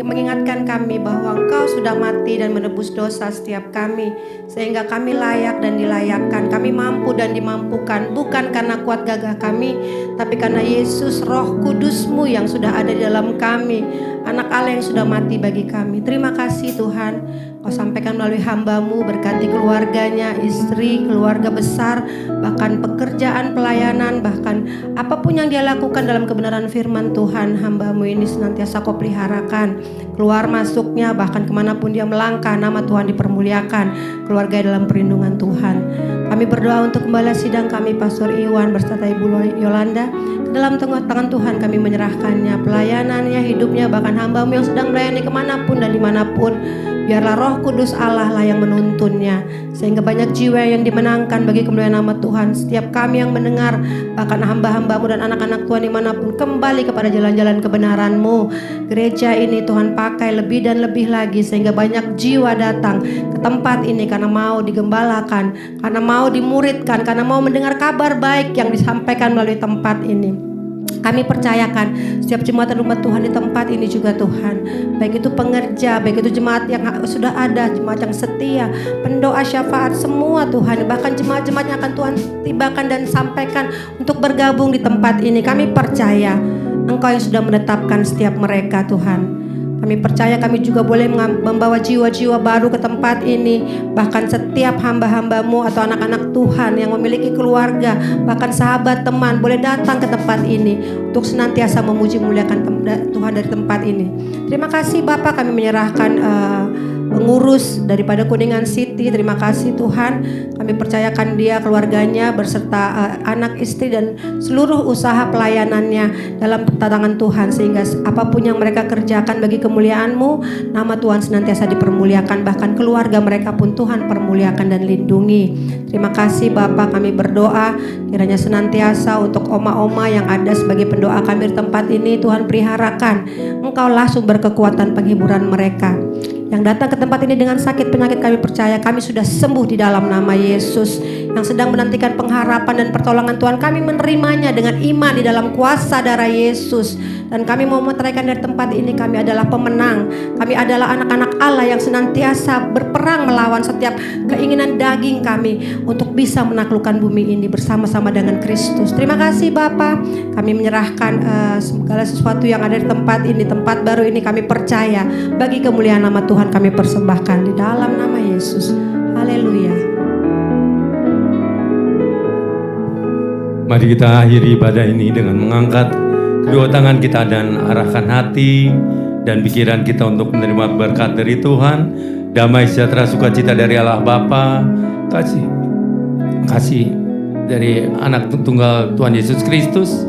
mengingatkan kami bahwa Engkau sudah mati dan menebus dosa setiap kami, sehingga kami layak dan dilayakkan, kami mampu dan dimampukan, bukan karena kuat gagah kami, tapi karena Yesus Roh Kudus-Mu yang sudah ada di dalam kami, anak Allah yang sudah mati bagi kami. Terima kasih Tuhan, Kau sampaikan melalui hamba-Mu, berkati keluarganya, istri, keluarga besar, bahkan pekerjaan, pelayanan, bahkan apapun yang dia lakukan dalam kebenaran firman Tuhan. Hamba-Mu ini senantiasa Kau peliharakan, keluar masuknya, bahkan kemanapun dia melangkah, nama Tuhan dipermuliakan, keluarga dalam perlindungan Tuhan. Kami berdoa untuk gembala sidang kami, Pastor Iwan berserta Ibu Yolanda. Dalam tangan Tuhan kami menyerahkannya, pelayanannya, hidupnya, bahkan hamba-Mu yang sedang melayani kemanapun dan dimanapun. Biarlah Roh Kudus Allah lah yang menuntunnya, sehingga banyak jiwa yang dimenangkan bagi kemuliaan nama Tuhan. Setiap kami yang mendengar, bahkan hamba-hamba-Mu dan anak-anak Tuhan dimanapun, kembali kepada jalan-jalan kebenaran-Mu. Gereja ini Tuhan pakai lebih dan lebih lagi, sehingga banyak jiwa datang ke tempat ini karena mau digembalakan, karena mau dimuridkan, karena mau mendengar kabar baik yang disampaikan melalui tempat ini. Kami percayakan setiap jemaat dan umat Tuhan di tempat ini juga Tuhan, baik itu pengerja, baik itu jemaat yang sudah ada, jemaat yang setia, pendoa syafaat semua Tuhan, bahkan jemaat-jemaat yang akan Tuhan tibakan dan sampaikan untuk bergabung di tempat ini. Kami percaya Engkau yang sudah menetapkan setiap mereka Tuhan. Kami percaya kami juga boleh membawa jiwa-jiwa baru ke tempat ini. Bahkan setiap hamba-hambamu atau anak-anak Tuhan yang memiliki keluarga, bahkan sahabat teman boleh datang ke tempat ini untuk senantiasa memuji muliakan Tuhan dari tempat ini. Terima kasih Bapak, kami menyerahkan pengurus daripada Kuningan City. Terima kasih Tuhan, kami percayakan dia, keluarganya berserta anak istri dan seluruh usaha pelayanannya dalam tangan Tuhan, sehingga apapun yang mereka kerjakan bagi kemuliaan-Mu, nama Tuhan senantiasa dipermuliakan, bahkan keluarga mereka pun Tuhan permuliakan dan lindungi. Terima kasih Bapak, kami berdoa kiranya senantiasa untuk oma-oma yang ada sebagai pendoa kami di tempat ini, Tuhan peliharakan, Engkaulah sumber kekuatan penghiburan mereka. Yang datang ke tempat ini dengan sakit penyakit, kami percaya kami sudah sembuh di dalam nama Yesus. Yang sedang menantikan pengharapan dan pertolongan Tuhan, kami menerimanya dengan iman di dalam kuasa darah Yesus. Dan kami mau meteraikan dari tempat ini, kami adalah pemenang. Kami adalah anak-anak Allah yang senantiasa berperang melawan setiap keinginan daging kami untuk bisa menaklukkan bumi ini bersama-sama dengan Kristus. Terima kasih Bapa, kami menyerahkan segala sesuatu yang ada di tempat ini, tempat baru ini kami percaya bagi kemuliaan nama Tuhan kami persembahkan di dalam nama Yesus. Haleluya. Mari kita akhiri ibadah ini dengan mengangkat kedua tangan kita dan arahkan hati dan pikiran kita untuk menerima berkat dari Tuhan. Damai sejahtera sukacita dari Allah Bapa, kasih dari anak tunggal Tuhan Yesus Kristus,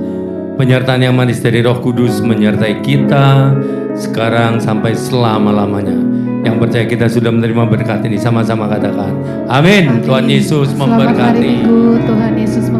penyertaan yang manis dari Roh Kudus menyertai kita sekarang sampai selama-lamanya. Yang percaya kita sudah menerima berkat ini, sama-sama katakan amin. Tuhan Yesus memberkati. Selamat hari Minggu, Tuhan Yesus memberkati.